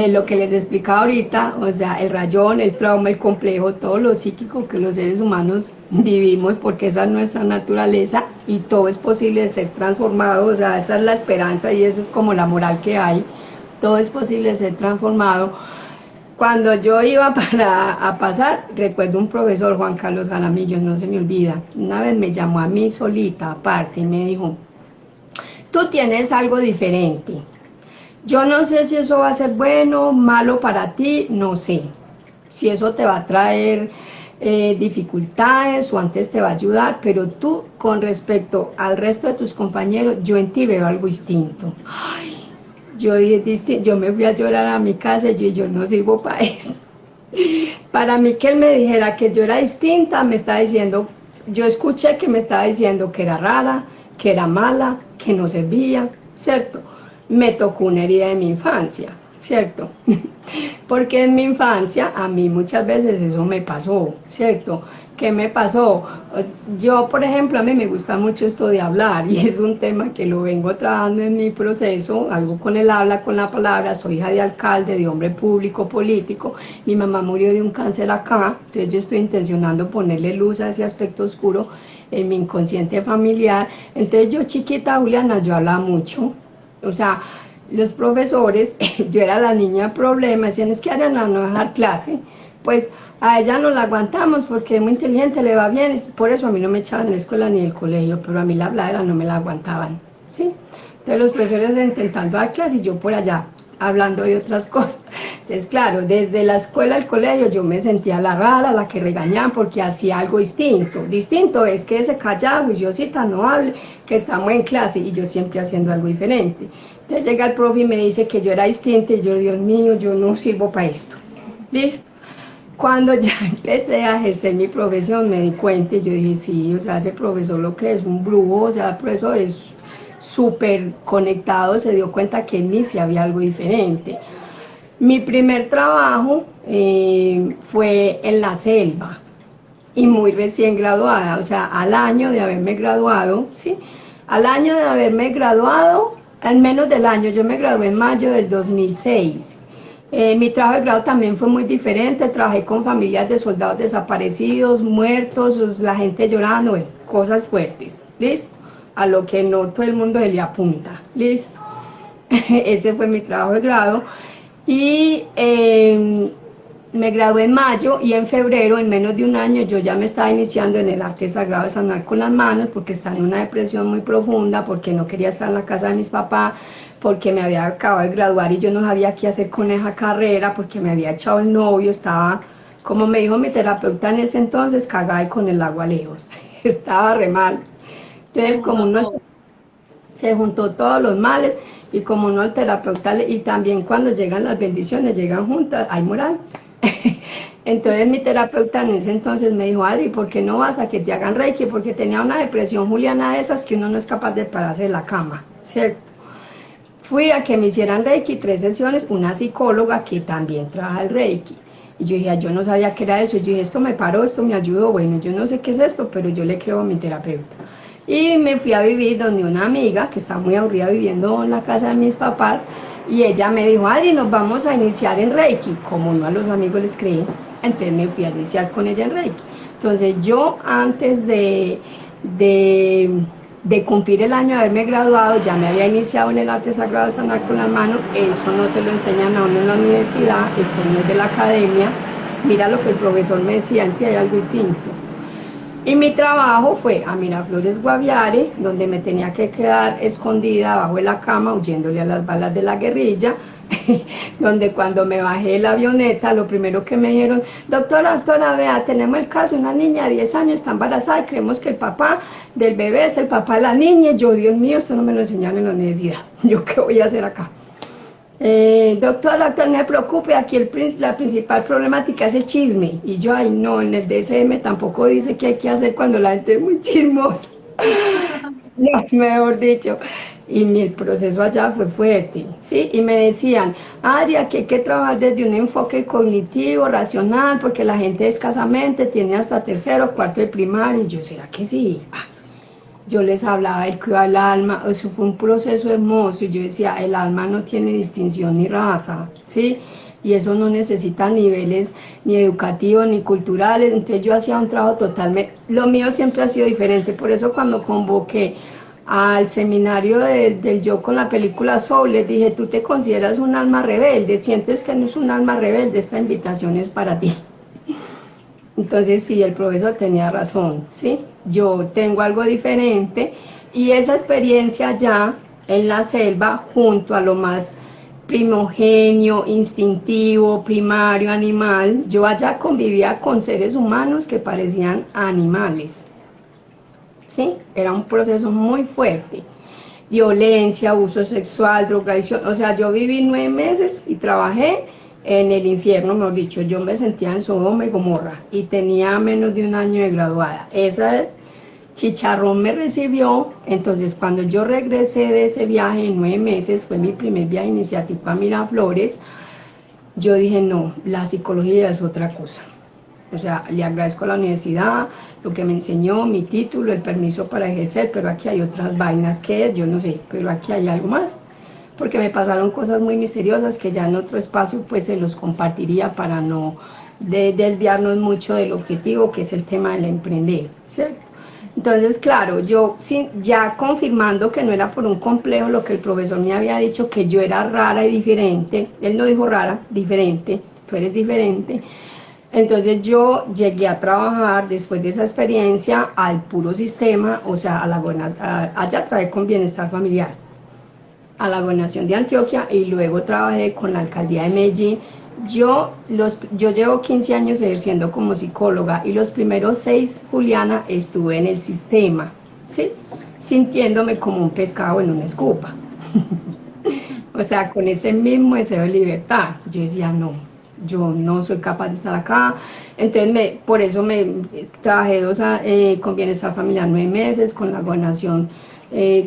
lo que les explicaba ahorita, o sea, el rayón, el trauma, el complejo, todo lo psíquico que los seres humanos vivimos, porque esa es nuestra naturaleza y todo es posible de ser transformado, o sea, esa es la esperanza y esa es como la moral que hay, todo es posible de ser transformado. Cuando yo iba a pasar, recuerdo un profesor, Juan Carlos Jaramillo, no se me olvida, una vez me llamó a mí solita aparte y me dijo, tú tienes algo diferente. Yo no sé si eso va a ser bueno, malo para ti, no sé. Si eso te va a traer dificultades o antes te va a ayudar, pero tú con respecto al resto de tus compañeros, yo en ti veo algo distinto. Ay, yo me fui a llorar a mi casa y yo no sirvo para eso. Para mí que él me dijera que yo era distinta, me estaba diciendo, yo escuché que me estaba diciendo que era rara, que era mala, que no servía, ¿cierto? Me tocó una herida de mi infancia, ¿cierto? Porque en mi infancia a mí muchas veces eso me pasó, ¿cierto? ¿Qué me pasó? Pues yo, por ejemplo, a mí me gusta mucho esto de hablar y es un tema que lo vengo trabajando en mi proceso, algo con el habla, con la palabra, soy hija de alcalde, de hombre público, político, mi mamá murió de un cáncer acá, entonces yo estoy intencionando ponerle luz a ese aspecto oscuro en mi inconsciente familiar, entonces yo chiquita, Juliana, yo hablaba mucho, o sea, los profesores, yo era la niña problema, decían es que Ariana no va a dar clase, pues a ella no la aguantamos porque es muy inteligente, le va bien, por eso a mí no me echaban en la escuela ni el colegio, pero a mí la habladera no me la aguantaban, ¿sí? Entonces los profesores intentando dar clase y yo por allá hablando de otras cosas. Entonces claro, desde la escuela al colegio yo me sentía la rara, la que regañaban porque hacía algo distinto. Distinto es que se callaba, juiciosita, no hable, que estamos en clase y yo siempre haciendo algo diferente. Entonces llega el profe y me dice que yo era distinta y yo, Dios mío, yo no sirvo para esto. ¿Listo? Cuando ya empecé a ejercer mi profesión me di cuenta y yo dije, sí, o sea, ese profesor lo que es un brujo, o sea, el profesor es súper conectado, se dio cuenta que en mí sí había algo diferente. Mi primer trabajo fue en la selva y muy recién graduada, o sea, al año de haberme graduado, ¿sí? Al año de haberme graduado, al menos del año, yo me gradué en mayo del 2006. Mi trabajo de grado también fue muy diferente, trabajé con familias de soldados desaparecidos, muertos, la gente llorando, bueno, cosas fuertes, ¿listo? A lo que no todo el mundo se le apunta, ¿listo? Ese fue mi trabajo de grado y me gradué en mayo y en febrero, en menos de un año, yo ya me estaba iniciando en el arte sagrado de sanar con las manos porque estaba en una depresión muy profunda, porque no quería estar en la casa de mis papás, porque me había acabado de graduar y yo no sabía qué hacer con esa carrera, porque me había echado el novio, estaba, como me dijo mi terapeuta en ese entonces, cagada y con el agua lejos, estaba re mal. Entonces, como uno se juntó todos los males y como uno al terapeuta, y también cuando llegan las bendiciones, llegan juntas, hay moral. Entonces mi terapeuta en ese entonces me dijo, Adri, ¿por qué no vas a que te hagan Reiki? Porque tenía una depresión, Juliana, de esas que uno no es capaz de pararse de la cama, ¿cierto? Fui a que me hicieran Reiki, 3 sesiones, una psicóloga que también trabaja el Reiki. Y yo dije, yo no sabía qué era eso. Yo dije, esto me paró, esto me ayudó. Bueno, yo no sé qué es esto, pero yo le creo a mi terapeuta. Y me fui a vivir donde una amiga que estaba muy aburrida viviendo en la casa de mis papás. Y ella me dijo, Adri, nos vamos a iniciar en Reiki. Como no a los amigos les creí, entonces me fui a iniciar con ella en Reiki. Entonces yo antes de cumplir el año de haberme graduado, ya me había iniciado en el arte sagrado de sanar con las manos, eso no se lo enseñan a uno en la universidad, esto no es de la academia, mira lo que el profesor me decía, en que hay algo distinto. Y mi trabajo fue a Miraflores Guaviare, donde me tenía que quedar escondida abajo de la cama, huyéndole a las balas de la guerrilla, donde cuando me bajé de la avioneta, lo primero que me dijeron, doctora, vea, tenemos el caso de una niña de 10 años, está embarazada y creemos que el papá del bebé es el papá de la niña. Y yo, Dios mío, esto no me lo enseñaron en la universidad, ¿yo qué voy a hacer acá? Doctor, no me preocupe, aquí la principal problemática es el chisme. Y yo, ay no, en el DSM tampoco dice qué hay que hacer cuando la gente es muy chismosa. No, mejor dicho. y el proceso allá fue fuerte, ¿sí? Y me decían, Adria, que hay que trabajar desde un enfoque cognitivo, racional, porque la gente escasamente tiene hasta tercero o cuarto de primaria, y yo, ¿será que sí? Yo les hablaba del cuidado del alma, eso fue un proceso hermoso, y yo decía, el alma no tiene distinción ni raza, ¿sí? Y eso no necesita niveles ni educativos ni culturales, entonces yo hacía un trabajo totalmente, lo mío siempre ha sido diferente, por eso cuando convoqué al seminario del yo con la película Soul, les dije, tú te consideras un alma rebelde, sientes que no es un alma rebelde, esta invitación es para ti. Entonces sí, el profesor tenía razón, ¿sí? Yo tengo algo diferente y esa experiencia ya en la selva, junto a lo más primogenio, instintivo, primario, animal, yo allá convivía con seres humanos que parecían animales, ¿sí? Era un proceso muy fuerte. Violencia, abuso sexual, drogadicción, o sea, yo viví 9 meses y trabajé en el infierno, mejor dicho, yo me sentía en Sodoma y Gomorra y tenía menos de un año de graduada. Esa chicharrón me recibió, entonces cuando yo regresé de ese viaje de 9 meses, fue mi primer viaje iniciático a Miraflores, yo dije, no, la psicología es otra cosa. O sea, le agradezco a la universidad, lo que me enseñó, mi título, el permiso para ejercer, pero aquí hay otras vainas que yo no sé, pero aquí hay algo más, porque me pasaron cosas muy misteriosas que ya en otro espacio pues se los compartiría para no desviarnos mucho del objetivo, que es el tema del emprender, ¿cierto? Entonces, claro, yo ya confirmando que no era por un complejo lo que el profesor me había dicho, que yo era rara y diferente, él no dijo rara, diferente, tú eres diferente. Entonces yo llegué a trabajar después de esa experiencia al puro sistema, o sea, allá trabajé con bienestar familiar, a la gobernación de Antioquia y luego trabajé con la alcaldía de Medellín. Yo llevo 15 años ejerciendo como psicóloga y los primeros 6, Juliana, estuve en el sistema, ¿sí? Sintiéndome como un pescado en una escopa. O sea, con ese mismo deseo de libertad. Yo decía, no, yo no soy capaz de estar acá. Entonces, por eso trabajé con bienestar familiar 9 meses, con la gobernación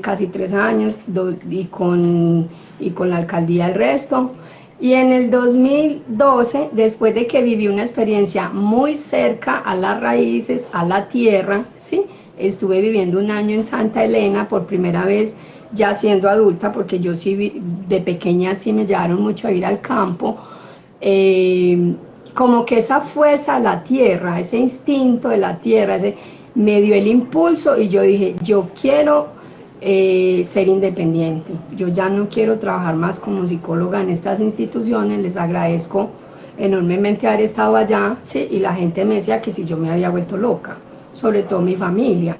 casi 3 años y con la alcaldía el resto. Y en el 2012, después de que viví una experiencia muy cerca a las raíces, a la tierra, ¿sí? Estuve viviendo un año en Santa Elena por primera vez, ya siendo adulta, porque yo sí de pequeña sí me llevaron mucho a ir al campo, como que esa fuerza a la tierra, ese instinto de la tierra, me dio el impulso y yo dije, yo quiero ser independiente, yo ya no quiero trabajar más como psicóloga en estas instituciones, les agradezco enormemente haber estado allá, ¿sí? Y la gente me decía que si yo me había vuelto loca, sobre todo mi familia.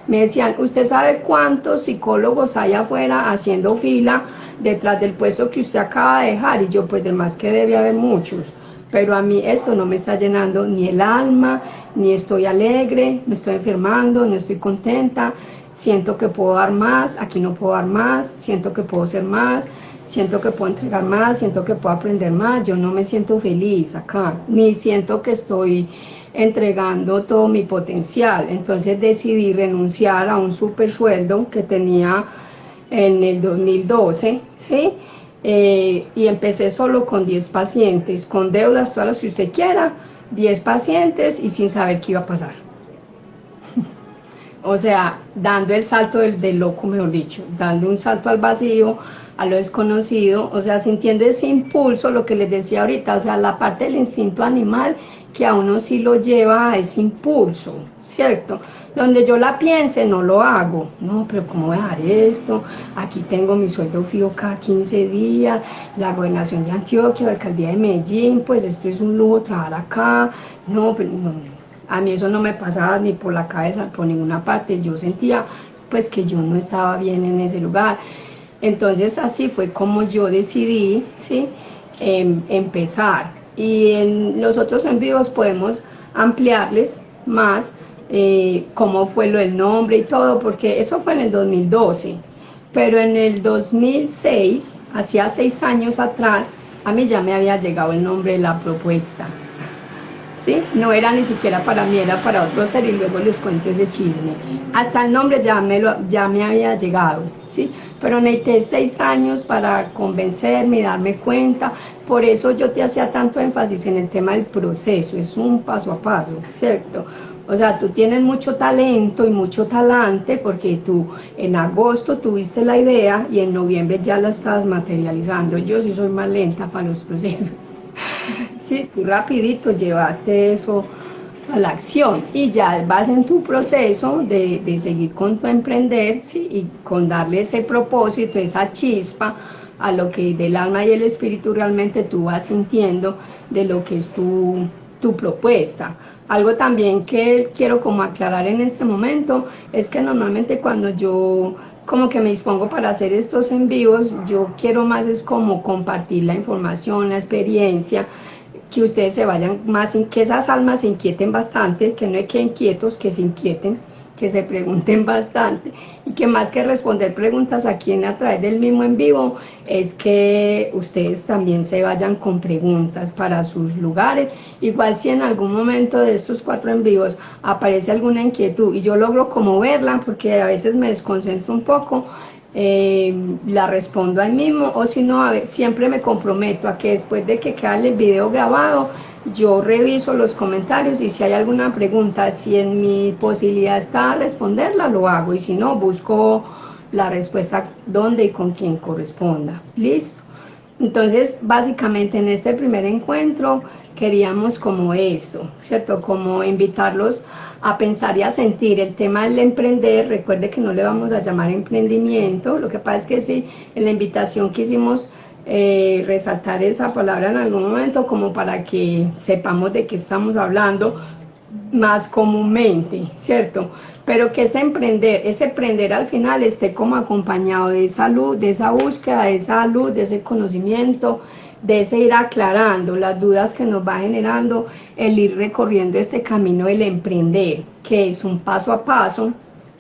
Me decían, ¿usted sabe cuántos psicólogos hay afuera haciendo fila detrás del puesto que usted acaba de dejar? Y yo, pues de más que debe haber muchos, pero a mí esto no me está llenando ni el alma, ni estoy alegre, me estoy enfermando, no estoy contenta, siento que puedo dar más, aquí no puedo dar más, siento que puedo ser más, siento que puedo entregar más, siento que puedo aprender más, yo no me siento feliz acá, ni siento que estoy entregando todo mi potencial. Entonces decidí renunciar a un super sueldo que tenía en el 2012, ¿sí? Y empecé solo con 10 pacientes, con deudas, todas las que usted quiera, 10 pacientes y sin saber qué iba a pasar. O sea, dando el salto del loco, mejor dicho, dando un salto al vacío, a lo desconocido, o sea, sintiendo ese impulso, lo que les decía ahorita, o sea, la parte del instinto animal que a uno sí lo lleva a ese impulso, ¿cierto? Donde yo la piense, no lo hago, no, pero ¿cómo dejar esto? Aquí tengo mi sueldo fijo cada 15 días, la gobernación de Antioquia, la alcaldía de Medellín, pues esto es un lujo trabajar acá, no, pero no. A mí eso no me pasaba ni por la cabeza, por ninguna parte, yo sentía pues que yo no estaba bien en ese lugar. Entonces así fue como yo decidí, ¿sí? Empezar. Y en los otros en vivos podemos ampliarles más cómo fue lo del nombre y todo, porque eso fue en el 2012. Pero en el 2006, hacía 6 años atrás, a mí ya me había llegado el nombre de la propuesta. ¿Sí? No era ni siquiera para mí, era para otro ser y luego les cuento ese chisme. Hasta el nombre ya me había llegado, ¿sí? pero necesité 6 años para convencerme y darme cuenta. Por eso yo te hacía tanto énfasis en el tema del proceso, es un paso a paso, ¿cierto? O sea, tú tienes mucho talento y mucho talante porque tú en agosto tuviste la idea y en noviembre ya la estabas materializando. Yo sí soy más lenta para los procesos. Sí, tú rapidito llevaste eso a la acción y ya vas en tu proceso de seguir con tu emprender, ¿sí? Y con darle ese propósito, esa chispa a lo que del alma y el espíritu realmente tú vas sintiendo de lo que es tu propuesta. Algo también que quiero como aclarar en este momento es que normalmente cuando yo como que me dispongo para hacer estos en vivos, yo quiero más es como compartir la información, la experiencia, que ustedes se vayan más, que esas almas se inquieten bastante, que no queden quietos, que se inquieten, que se pregunten bastante y que más que responder preguntas aquí a través del mismo en vivo, es que ustedes también se vayan con preguntas para sus lugares. Igual si en algún momento de estos 4 en vivos aparece alguna inquietud y yo logro como verla, porque a veces me desconcentro un poco, la respondo ahí mismo, o si no, siempre me comprometo a que después de que quede el video grabado, yo reviso los comentarios y si hay alguna pregunta, si en mi posibilidad está responderla, lo hago, y si no, busco la respuesta donde y con quien corresponda. ¿Listo? Entonces, básicamente en este primer encuentro queríamos como esto, ¿cierto? Como invitarlos a pensar y a sentir el tema del emprender. Recuerde que no le vamos a llamar emprendimiento, lo que pasa es que sí, en la invitación quisimos resaltar esa palabra en algún momento como para que sepamos de qué estamos hablando más comúnmente, ¿cierto? Pero que ese emprender al final esté como acompañado de esa luz, de esa búsqueda, de esa luz, de ese conocimiento, de ese ir aclarando las dudas que nos va generando el ir recorriendo este camino del emprender, que es un paso a paso,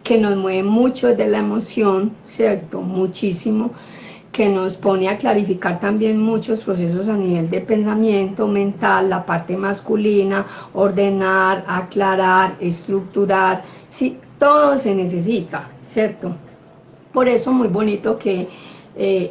que nos mueve mucho desde la emoción, ¿cierto? Muchísimo, que nos pone a clarificar también muchos procesos a nivel de pensamiento mental, la parte masculina, ordenar, aclarar, estructurar, sí, todo se necesita, ¿cierto? Por eso muy bonito que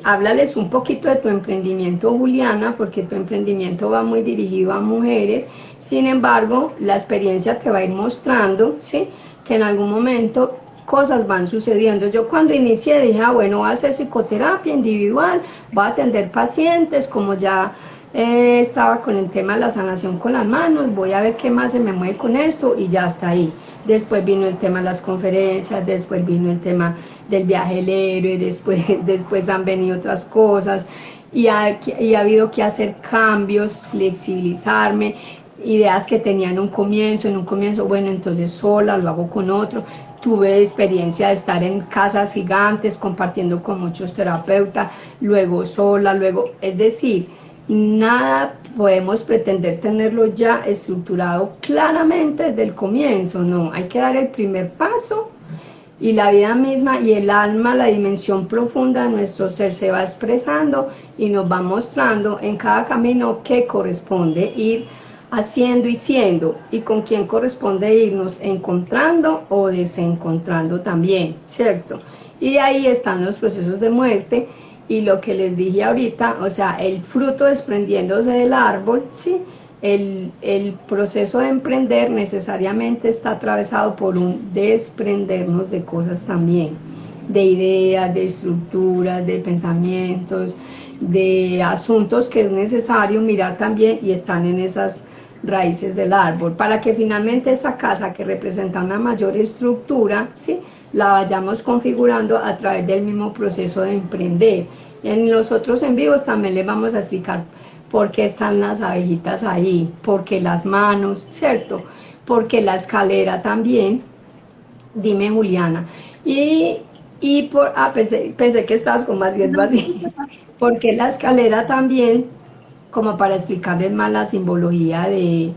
háblales un poquito de tu emprendimiento, Juliana, porque tu emprendimiento va muy dirigido a mujeres. Sin embargo, la experiencia te va a ir mostrando, ¿sí?, que en algún momento cosas van sucediendo. Yo cuando inicié dije, bueno, voy a hacer psicoterapia individual, voy a atender pacientes, como ya estaba con el tema de la sanación con las manos, voy a ver qué más se me mueve con esto y ya está ahí. Después vino el tema de las conferencias, después vino el tema del viaje del héroe, después han venido otras cosas y ha habido que hacer cambios, flexibilizarme, ideas que tenía en un comienzo, bueno, entonces sola, lo hago con otro. Tuve experiencia de estar en casas gigantes compartiendo con muchos terapeutas, luego sola, es decir, nada podemos pretender tenerlo ya estructurado claramente desde el comienzo, no, hay que dar el primer paso y la vida misma y el alma, la dimensión profunda de nuestro ser se va expresando y nos va mostrando en cada camino qué corresponde ir haciendo y siendo, y con quién corresponde irnos encontrando o desencontrando también, ¿cierto? Y ahí están los procesos de muerte y lo que les dije ahorita, o sea, el fruto desprendiéndose del árbol, ¿sí? El proceso de emprender necesariamente está atravesado por un desprendernos de cosas también, de ideas, de estructuras, de pensamientos, de asuntos que es necesario mirar también y están en esas raíces del árbol, para que finalmente esa casa que representa una mayor estructura, ¿sí?, la vayamos configurando a través del mismo proceso de emprender. En los otros en vivos también les vamos a explicar por qué están las abejitas ahí, por qué las manos, ¿cierto?, porque la escalera también. Dime, Juliana. Pensé que estabas como haciendo así, porque la escalera también, como para explicarles más la simbología de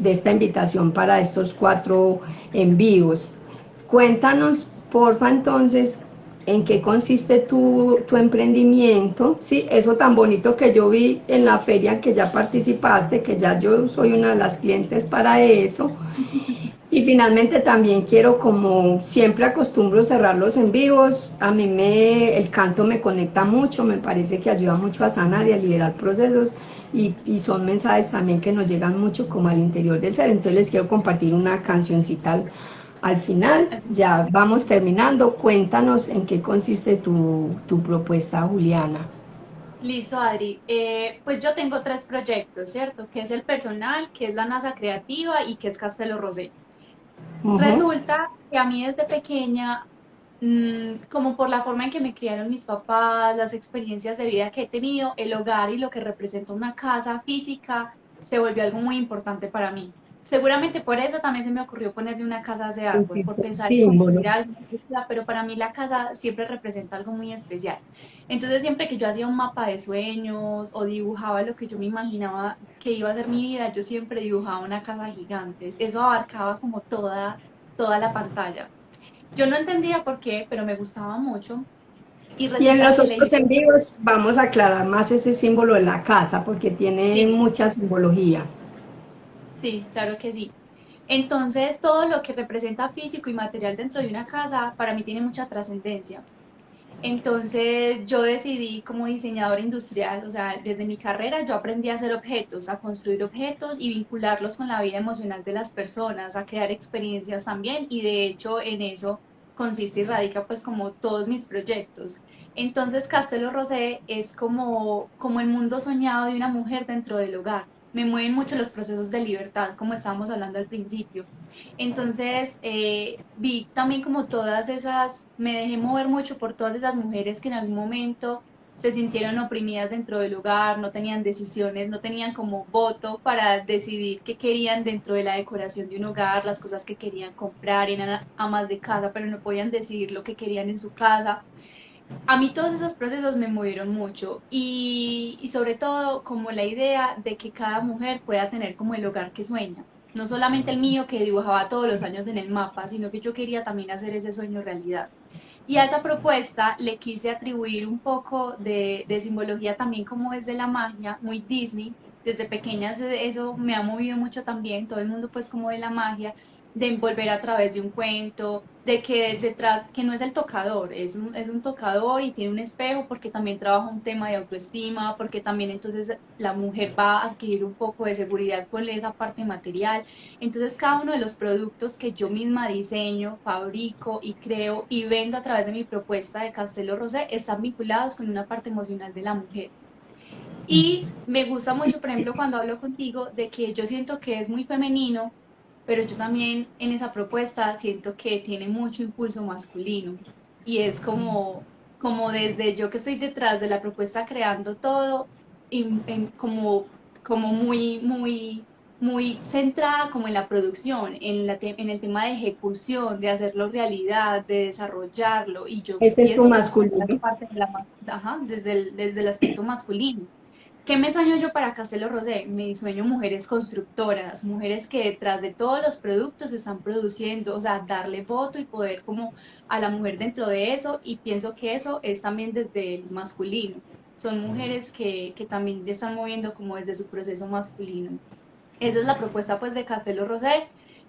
esta invitación para estos 4 en vivos. Cuéntanos, porfa, entonces, en qué consiste tu emprendimiento, ¿sí? Eso tan bonito que yo vi en la feria que ya participaste, que ya yo soy una de las clientes para eso. Y finalmente también quiero, como siempre acostumbro cerrarlos en vivos, el canto me conecta mucho, me parece que ayuda mucho a sanar y a liberar procesos y son mensajes también que nos llegan mucho como al interior del ser. Entonces les quiero compartir una cancioncita al final, ya vamos terminando. Cuéntanos en qué consiste tu propuesta, Juliana. Listo, Adri. Pues yo tengo tres proyectos, ¿cierto? Que es el personal, que es la NASA Creativa y que es Castelo Rosé. Ujú. Resulta que a mí desde pequeña, como por la forma en que me criaron mis papás, las experiencias de vida que he tenido, el hogar y lo que representa una casa física se volvió algo muy importante para mí. Seguramente por eso también se me ocurrió ponerle una casa de árbol, por pensar en Símbolo. construir algo, pero para mí la casa siempre representa algo muy especial. Entonces siempre que yo hacía un mapa de sueños o dibujaba lo que yo me imaginaba que iba a ser mi vida, yo siempre dibujaba una casa gigante. Eso abarcaba como toda la pantalla. Yo no entendía por qué, pero me gustaba mucho. Y Y en resulta los que le otros dije, en vivos vamos a aclarar más ese símbolo de la casa porque tiene sí, mucha simbología. sí, claro que sí. Entonces, todo lo que representa físico y material dentro de una casa, para mí tiene mucha trascendencia. Entonces, yo decidí como diseñadora industrial, o sea, desde mi carrera yo aprendí a hacer objetos, a construir objetos y vincularlos con la vida emocional de las personas, a crear experiencias también, y de hecho en eso consiste y radica pues como todos mis proyectos. Entonces, Castelo Rosé es como el mundo soñado de una mujer dentro del hogar. Me mueven mucho los procesos de libertad, como estábamos hablando al principio. Entonces, vi también como todas esas, me dejé mover mucho por todas esas mujeres que en algún momento se sintieron oprimidas dentro del hogar, no tenían decisiones, no tenían como voto para decidir qué querían dentro de la decoración de un hogar, las cosas que querían comprar, eran amas de casa, pero no podían decidir lo que querían en su casa. A mí todos esos procesos me movieron mucho y sobre todo como la idea de que cada mujer pueda tener como el hogar que sueña. No solamente el mío que dibujaba todos los años en el mapa, sino que yo quería también hacer ese sueño realidad. Y a esa propuesta le quise atribuir un poco de simbología también como desde la magia, muy Disney. Desde pequeña eso me ha movido mucho también, todo el mundo pues como de la magia, de envolver a través de un cuento, de que detrás, que no es el tocador, es un tocador y tiene un espejo porque también trabaja un tema de autoestima, porque también entonces la mujer va a adquirir un poco de seguridad con esa parte material. Entonces, cada uno de los productos que yo misma diseño, fabrico y creo y vendo a través de mi propuesta de Castelo Rosé están vinculados con una parte emocional de la mujer. Y me gusta mucho, por ejemplo, cuando hablo contigo, de que yo siento que es muy femenino, pero yo también en esa propuesta siento que tiene mucho impulso masculino. Y es como desde yo que estoy detrás de la propuesta creando todo, como muy centrada como en la producción, en el tema de ejecución, de hacerlo realidad, de desarrollarlo. Y yo Ese es tu pienso que también hace masculino. parte de ajá, desde el aspecto masculino. ¿Qué me sueño yo para Castelo Rosé? Me sueño mujeres constructoras, mujeres que detrás de todos los productos están produciendo, o sea, darle voto y poder como a la mujer dentro de eso, y pienso que eso es también desde el masculino. Son mujeres que también ya están moviendo como desde su proceso masculino. Esa es la propuesta pues de Castelo Rosé.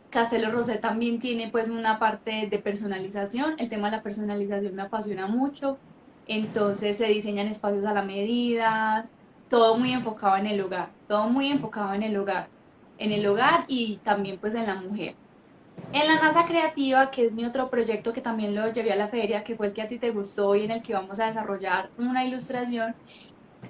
Castelo Rosé también tiene pues una parte de personalización. El tema de la personalización me apasiona mucho. Entonces se diseñan espacios a la medida, todo muy enfocado en el hogar, todo muy enfocado en el hogar y también pues en la mujer. En la NASA Creativa, que es mi otro proyecto que también lo llevé a la feria, que fue el que a ti te gustó y en el que vamos a desarrollar una ilustración,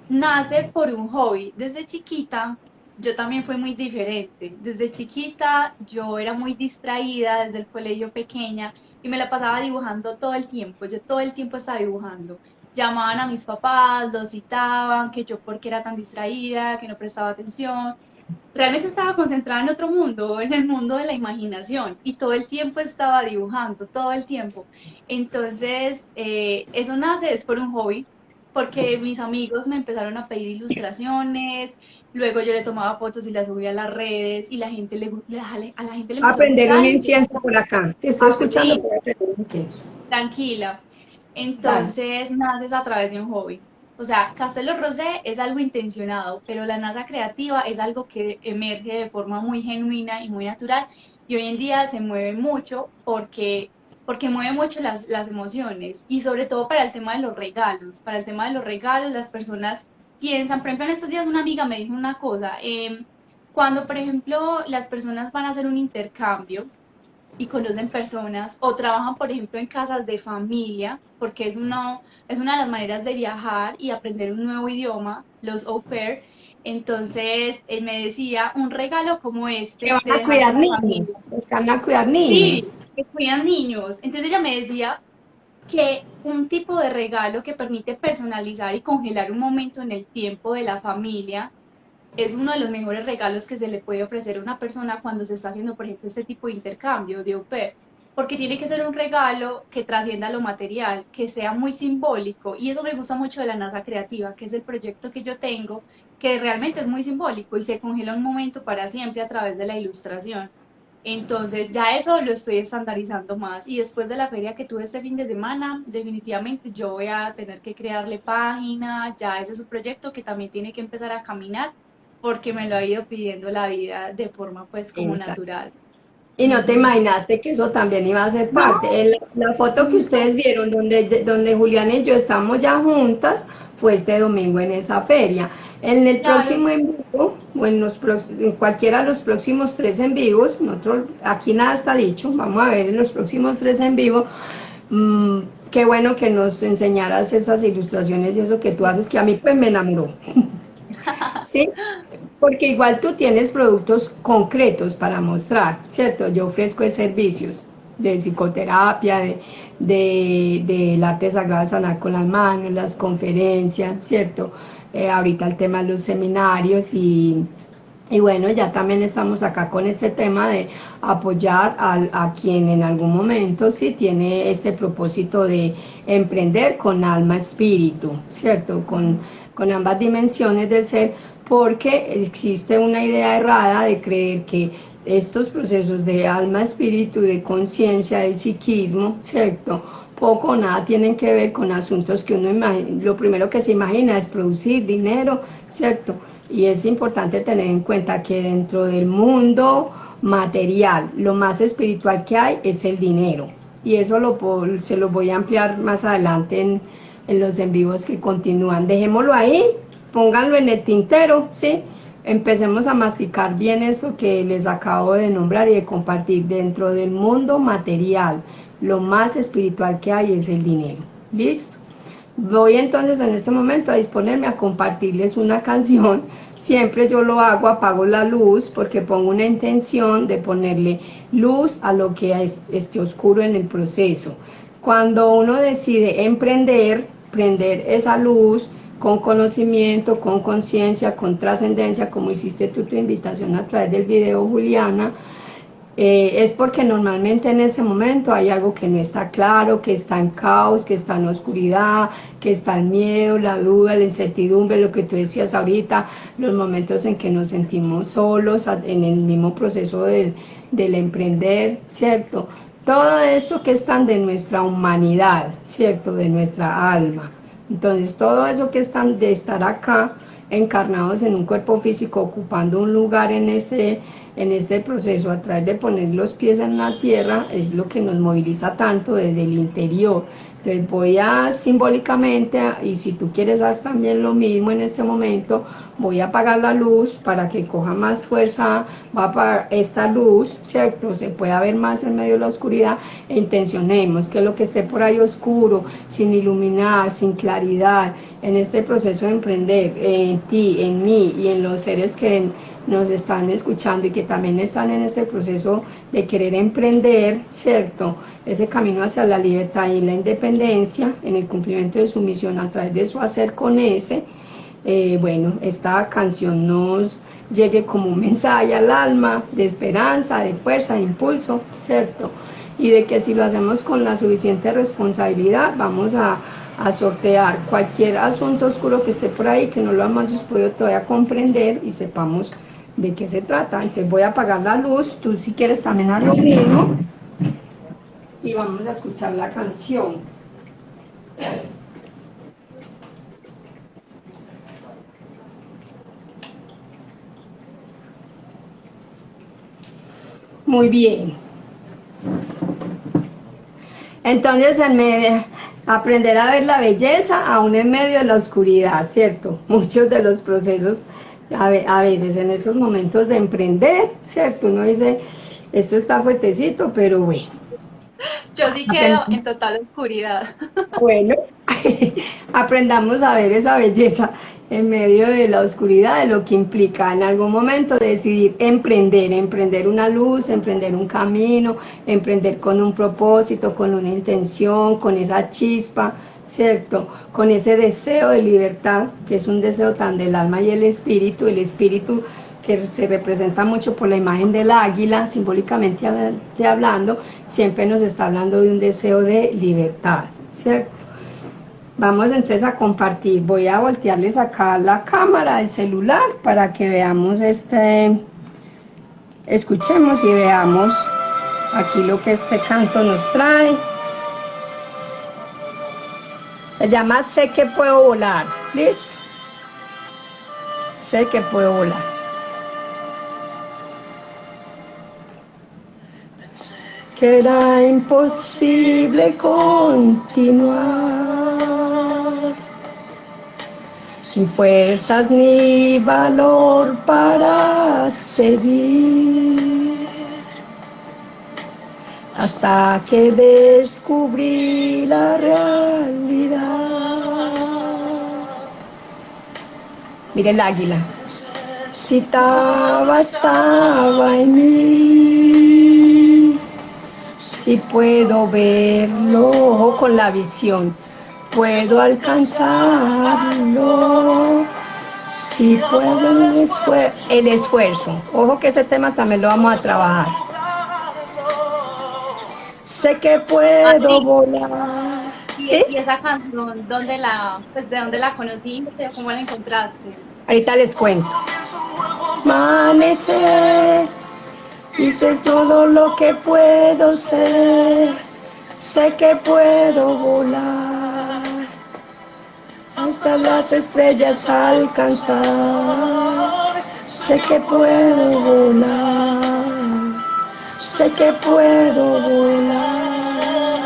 nace por un hobby. Desde chiquita, yo también fui muy diferente. Desde chiquita, yo era muy distraída desde el colegio pequeña y me la pasaba dibujando todo el tiempo. Yo todo el tiempo estaba dibujando. Llamaban a mis papás, los citaban, que yo porque era tan distraída, que no prestaba atención. Realmente estaba concentrada en otro mundo, en el mundo de la imaginación, y todo el tiempo estaba dibujando, todo el tiempo. Entonces, eso nace es por un hobby, porque mis amigos me empezaron a pedir ilustraciones, luego yo le tomaba fotos y las subía a las redes, y la gente a la gente le empezó a Aprender un gustar y incienso empezó por acá. Te estoy a escuchando pedir. por aprender un incienso. Tranquila. Dale. Entonces, naces a través de un hobby. O sea, Castelo Rosé es algo intencionado, pero la NASA creativa es algo que emerge de forma muy genuina y muy natural. y hoy en día se mueve mucho porque mueve mucho las emociones y sobre todo para el tema de los regalos. Para el tema de los regalos, las personas piensan, por ejemplo, en estos días una amiga me dijo una cosa, cuando, por ejemplo, las personas van a hacer un intercambio, y conocen personas o trabajan, por ejemplo, en casas de familia, porque es una de las maneras de viajar y aprender un nuevo idioma, los au pair. Entonces, él me decía, un regalo como Que este, van de a dejar a cuidar la niños, familia. están a cuidar niños. Sí, que cuidan niños. Entonces ella me decía que un tipo de regalo que permite personalizar y congelar un momento en el tiempo de la familia es uno de los mejores regalos que se le puede ofrecer a una persona cuando se está haciendo, por ejemplo, este tipo de intercambio de au pair, porque tiene que ser un regalo que trascienda lo material, que sea muy simbólico, y eso me gusta mucho de la NASA Creativa, que es el proyecto que yo tengo, que realmente es muy simbólico y se congela un momento para siempre a través de la ilustración. Entonces ya eso lo estoy estandarizando más y después de la feria que tuve este fin de semana, definitivamente yo voy a tener que crearle página, ya ese es su proyecto que también tiene que empezar a caminar porque me lo ha ido pidiendo la vida de forma pues como natural. Y no te Ujú. imaginaste que eso también iba a ser No, parte. La foto que no, ustedes vieron donde Juliana y yo estamos ya juntas fue este domingo en esa feria. En el claro. próximo en vivo, o en cualquiera de los próximos tres en vivos, nosotros, aquí nada está dicho, vamos a ver en los próximos tres en vivo, mm, qué bueno que nos enseñaras esas ilustraciones y eso que tú haces, que a mí pues me enamoró. ¿Sí? Porque igual tú tienes productos concretos para mostrar, ¿cierto? Yo ofrezco servicios de psicoterapia, del arte sagrado de sanar con las manos, las conferencias, ¿cierto? Ahorita el tema de los seminarios y bueno, ya también estamos acá con este tema de apoyar a quien en algún momento sí tiene este propósito de emprender con alma, espíritu, ¿cierto? Con ambas dimensiones del ser, porque existe una idea errada de creer que estos procesos de alma, espíritu, de conciencia, del psiquismo, ¿cierto? Poco o nada tienen que ver con asuntos que uno imagina, lo primero que se imagina es producir dinero, ¿cierto? Y es importante tener en cuenta que dentro del mundo material, lo más espiritual que hay es el dinero. Y eso se lo voy a ampliar más adelante en los en vivos que continúan. Dejémoslo ahí, pónganlo en el tintero, ¿sí? Empecemos a masticar bien esto que les acabo de nombrar y de compartir. Dentro del mundo material, lo más espiritual que hay es el dinero. ¿Listo? Voy entonces en este momento a disponerme a compartirles una canción. Siempre yo lo hago, apago la luz porque pongo una intención de ponerle luz a lo que esté oscuro en el proceso. Cuando uno decide emprender, prender esa luz con conocimiento, con conciencia, con trascendencia, como hiciste tú tu invitación a través del video, Juliana, es porque normalmente en ese momento hay algo que no está claro, que está en caos, que está en oscuridad, que está el miedo, la duda, la incertidumbre, lo que tú decías ahorita, los momentos en que nos sentimos solos en el mismo proceso del emprender, ¿cierto? Todo esto que es tan de nuestra humanidad, ¿cierto? De nuestra alma. Entonces todo eso que están de estar acá encarnados en un cuerpo físico, ocupando un lugar en este proceso, a través de poner los pies en la tierra, es lo que nos moviliza tanto desde el interior. Entonces voy a simbólicamente, y si tú quieres haz también lo mismo en este momento, voy a apagar la luz para que coja más fuerza, va a apagar esta luz, ¿cierto? Se pueda ver más en medio de la oscuridad e intencionemos que lo que esté por ahí oscuro, sin iluminar, sin claridad, en este proceso de emprender, en ti, en mí y en los seres que nos están escuchando y que también están en este proceso de querer emprender, ¿cierto? Ese camino hacia la libertad y la independencia en el cumplimiento de su misión a través de su hacer con ese. Bueno, esta canción nos llegue como un mensaje al alma de esperanza, de fuerza, de impulso, ¿cierto? Y de que si lo hacemos con la suficiente responsabilidad, vamos a sortear cualquier asunto oscuro que esté por ahí, que no lo hemos podido todavía comprender y sepamos de qué se trata. Entonces voy a apagar la luz, tú si quieres también haz lo mismo y vamos a escuchar la canción. Muy bien. Entonces, aprender a ver la belleza aún en medio de la oscuridad, ¿cierto? Muchos de los procesos, a veces en esos momentos de emprender, ¿cierto? Uno dice, esto está fuertecito, pero bueno. Yo sí quedo en total oscuridad. Bueno, aprendamos a ver esa belleza en medio de la oscuridad, de lo que implica en algún momento decidir emprender una luz, emprender un camino, emprender con un propósito, con una intención, con esa chispa, ¿cierto? Con ese deseo de libertad, que es un deseo tan del alma y el espíritu que se representa mucho por la imagen del águila, simbólicamente hablando, siempre nos está hablando de un deseo de libertad, ¿cierto? Vamos entonces a compartir, voy a voltearles acá la cámara del celular para que veamos escuchemos y veamos aquí lo que este canto nos trae. Se llama Sé que puedo volar, ¿listo? Sé que puedo volar. Que era imposible continuar, sin fuerzas ni valor para seguir, hasta que descubrí la realidad. Mire el águila. Citaba estaba en mí. Si puedo verlo, ojo con la visión, puedo alcanzarlo. Si puedo el esfuerzo, ojo que ese tema también lo vamos a trabajar. Sé que puedo volar. ¿Sí? ¿Y esa canción, de dónde la conociste? ¿Cómo la encontraste? Ahorita les cuento. Amanecer. Hice todo lo que puedo ser, sé que puedo volar, hasta las estrellas alcanzar, sé que puedo volar, sé que puedo volar,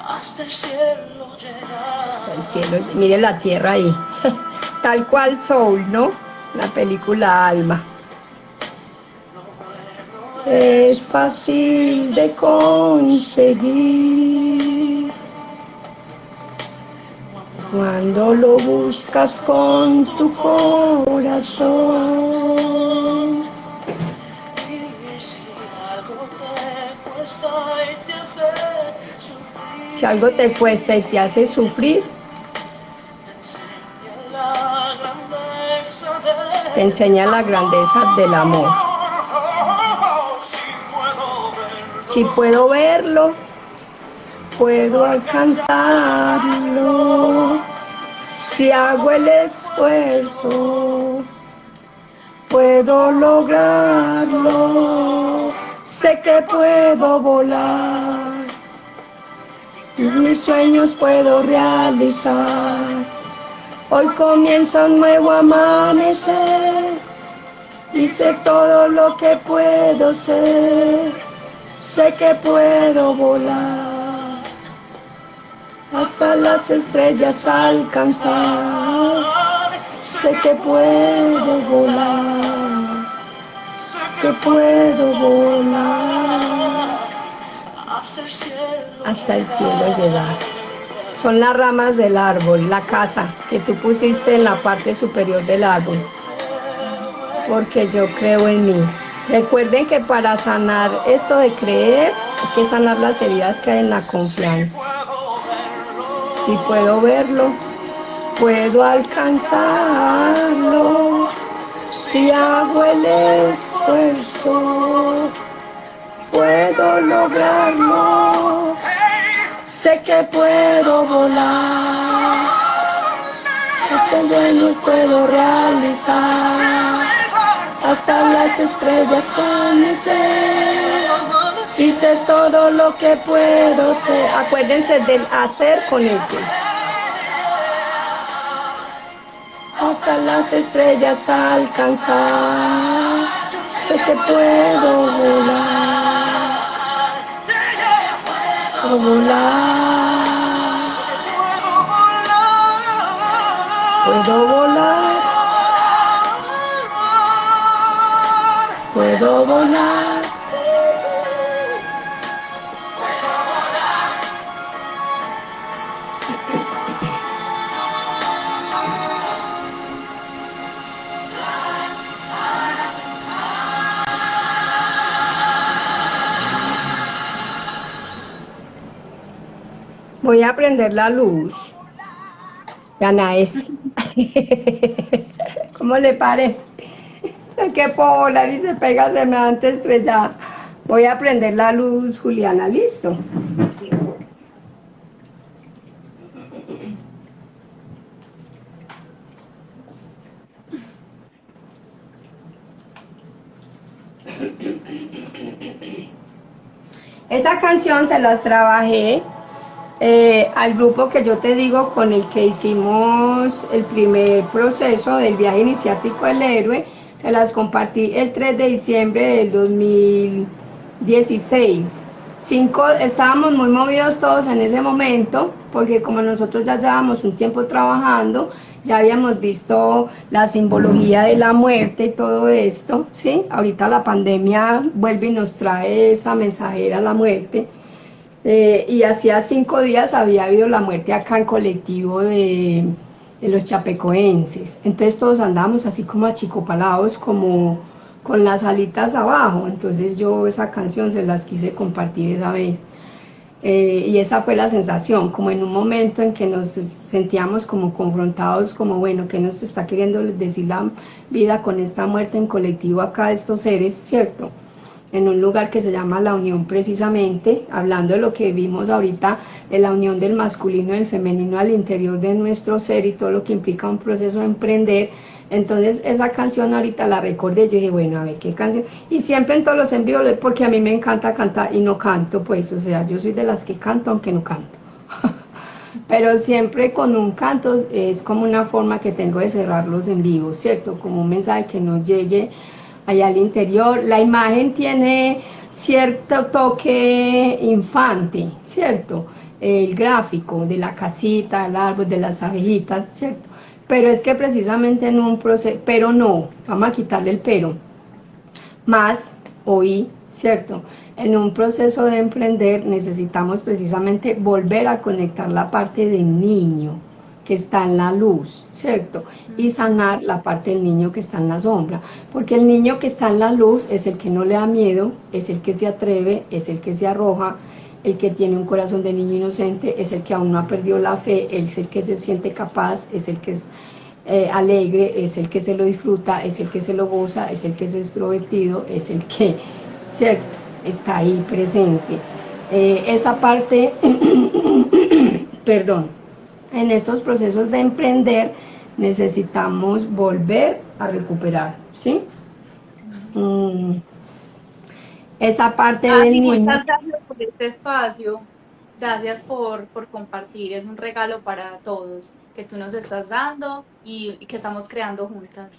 hasta el cielo llegar. Hasta el cielo, mire la tierra ahí, tal cual Soul, ¿no? La película Alma. Es fácil de conseguir cuando lo buscas con tu corazón. Si algo te cuesta y te hace sufrir, te enseña la grandeza del amor. Si puedo verlo, puedo alcanzarlo. Si hago el esfuerzo, puedo lograrlo. Sé que puedo volar, mis sueños puedo realizar. Hoy comienza un nuevo amanecer, hice todo lo que puedo ser. Sé que puedo volar, hasta las estrellas alcanzar. Sé que puedo volar, sé que puedo volar, hasta el cielo llegar. Son las ramas del árbol, la casa que tú pusiste en la parte superior del árbol, porque yo creo en mí. Recuerden que para sanar esto de creer, hay que sanar las heridas que hay en la confianza. Si puedo verlo, puedo alcanzarlo. Si hago el esfuerzo, puedo lograrlo. Sé que puedo volar, hasta sueños puedo realizar. Hasta las estrellas amanecer, hice todo lo que puedo ser. Acuérdense del hacer con ese. Hasta las estrellas alcanzar, sé que puedo volar, puedo volar, puedo volar, puedo volar. Voy a prender la luz. Gana este. ¿Cómo le parece? Sé que puedo volar y se pega semejante estrellada. Voy a prender la luz, Juliana, ¿listo? Esta canción se las trabajé al grupo que yo te digo con el que hicimos el primer proceso del viaje iniciático del héroe. Se las compartí el 3 de diciembre del 2016. Estábamos muy movidos todos en ese momento, porque como nosotros ya llevábamos un tiempo trabajando, ya habíamos visto la simbología de la muerte y todo esto, ¿sí? Ahorita la pandemia vuelve y nos trae esa mensajera, la muerte. Y hacía 5 días había habido la muerte acá en colectivo de los chapecoenses. Entonces todos andábamos así como achicopalados, como con las alitas abajo. Entonces yo esa canción se las quise compartir esa vez. Y esa fue la sensación, como en un momento en que nos sentíamos como confrontados, como bueno, ¿qué nos está queriendo decir la vida con esta muerte en colectivo acá de estos seres, cierto? En un lugar que se llama La Unión, precisamente, hablando de lo que vimos ahorita, de la unión del masculino y el femenino al interior de nuestro ser y todo lo que implica un proceso de emprender. Entonces esa canción ahorita la recordé, yo dije, bueno, a ver qué canción, y siempre en todos los envíos, porque a mí me encanta cantar y no canto, pues, o sea, yo soy de las que canto aunque no canto. Pero siempre con un canto es como una forma que tengo de cerrar los en vivo, ¿cierto? Como un mensaje que nos llegue allá al interior. La imagen tiene cierto toque infante, ¿cierto? El gráfico de la casita, el árbol, de las abejitas, ¿cierto? Pero es que precisamente en un proceso, pero no, vamos a quitarle el pero, más hoy, ¿cierto? En un proceso de emprender necesitamos precisamente volver a conectar la parte del niño que está en la luz, ¿cierto? Y sanar la parte del niño que está en la sombra, porque el niño que está en la luz es el que no le da miedo, es el que se atreve, es el que se arroja, el que tiene un corazón de niño inocente, es el que aún no ha perdido la fe, es el que se siente capaz, es el que es alegre, es el que se lo disfruta, es el que se lo goza, es el que es extrovertido, es el que, ¿cierto?, está ahí presente. Esa parte, perdón, en estos procesos de emprender necesitamos volver a recuperar, ¿sí? Esa parte del niño. Muchas gracias por este espacio. Gracias por compartir. Es un regalo para todos que tú nos estás dando y que estamos creando juntas.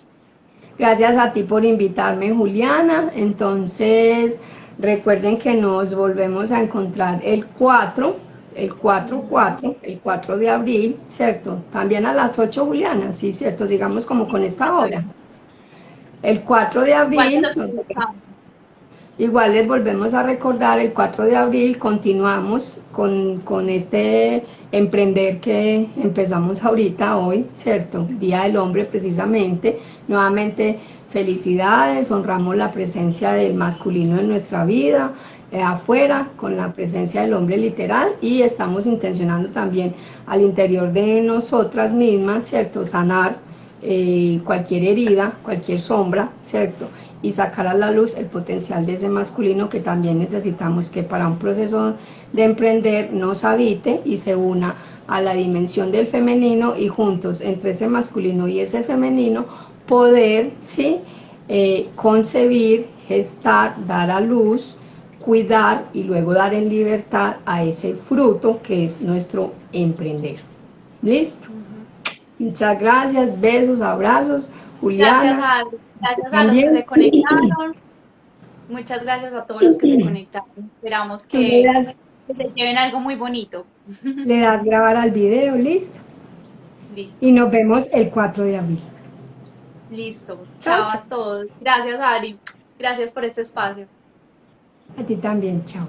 Gracias a ti por invitarme, Juliana. Entonces, recuerden que nos volvemos a encontrar el 4 de abril, ¿cierto? También a las 8, Juliana, sí, ¿cierto? Sigamos como con esta hora. El 4 de abril, igual les volvemos a recordar, el 4 de abril continuamos con este emprender que empezamos ahorita hoy, ¿cierto? Día del Hombre precisamente. Nuevamente, felicidades, honramos la presencia del masculino en nuestra vida, afuera, con la presencia del hombre literal, y estamos intencionando también al interior de nosotras mismas, ¿cierto? Sanar cualquier herida, cualquier sombra, ¿cierto? Y sacar a la luz el potencial de ese masculino que también necesitamos que para un proceso de emprender nos habite y se una a la dimensión del femenino, y juntos entre ese masculino y ese femenino poder, ¿sí?, concebir, gestar, dar a luz, cuidar y luego dar en libertad a ese fruto que es nuestro emprender. ¿Listo? Muchas gracias, besos, abrazos, Juliana. Gracias a los que se conectaron. Muchas gracias a todos los que se conectaron. Esperamos Tú le das, que se lleven algo muy bonito. le das grabar al video, listo. Y Listo, nos vemos el 4 de abril. listo. Chao, Chao chao. a todos. Gracias, Ari. Gracias por este espacio. A ti también, chao.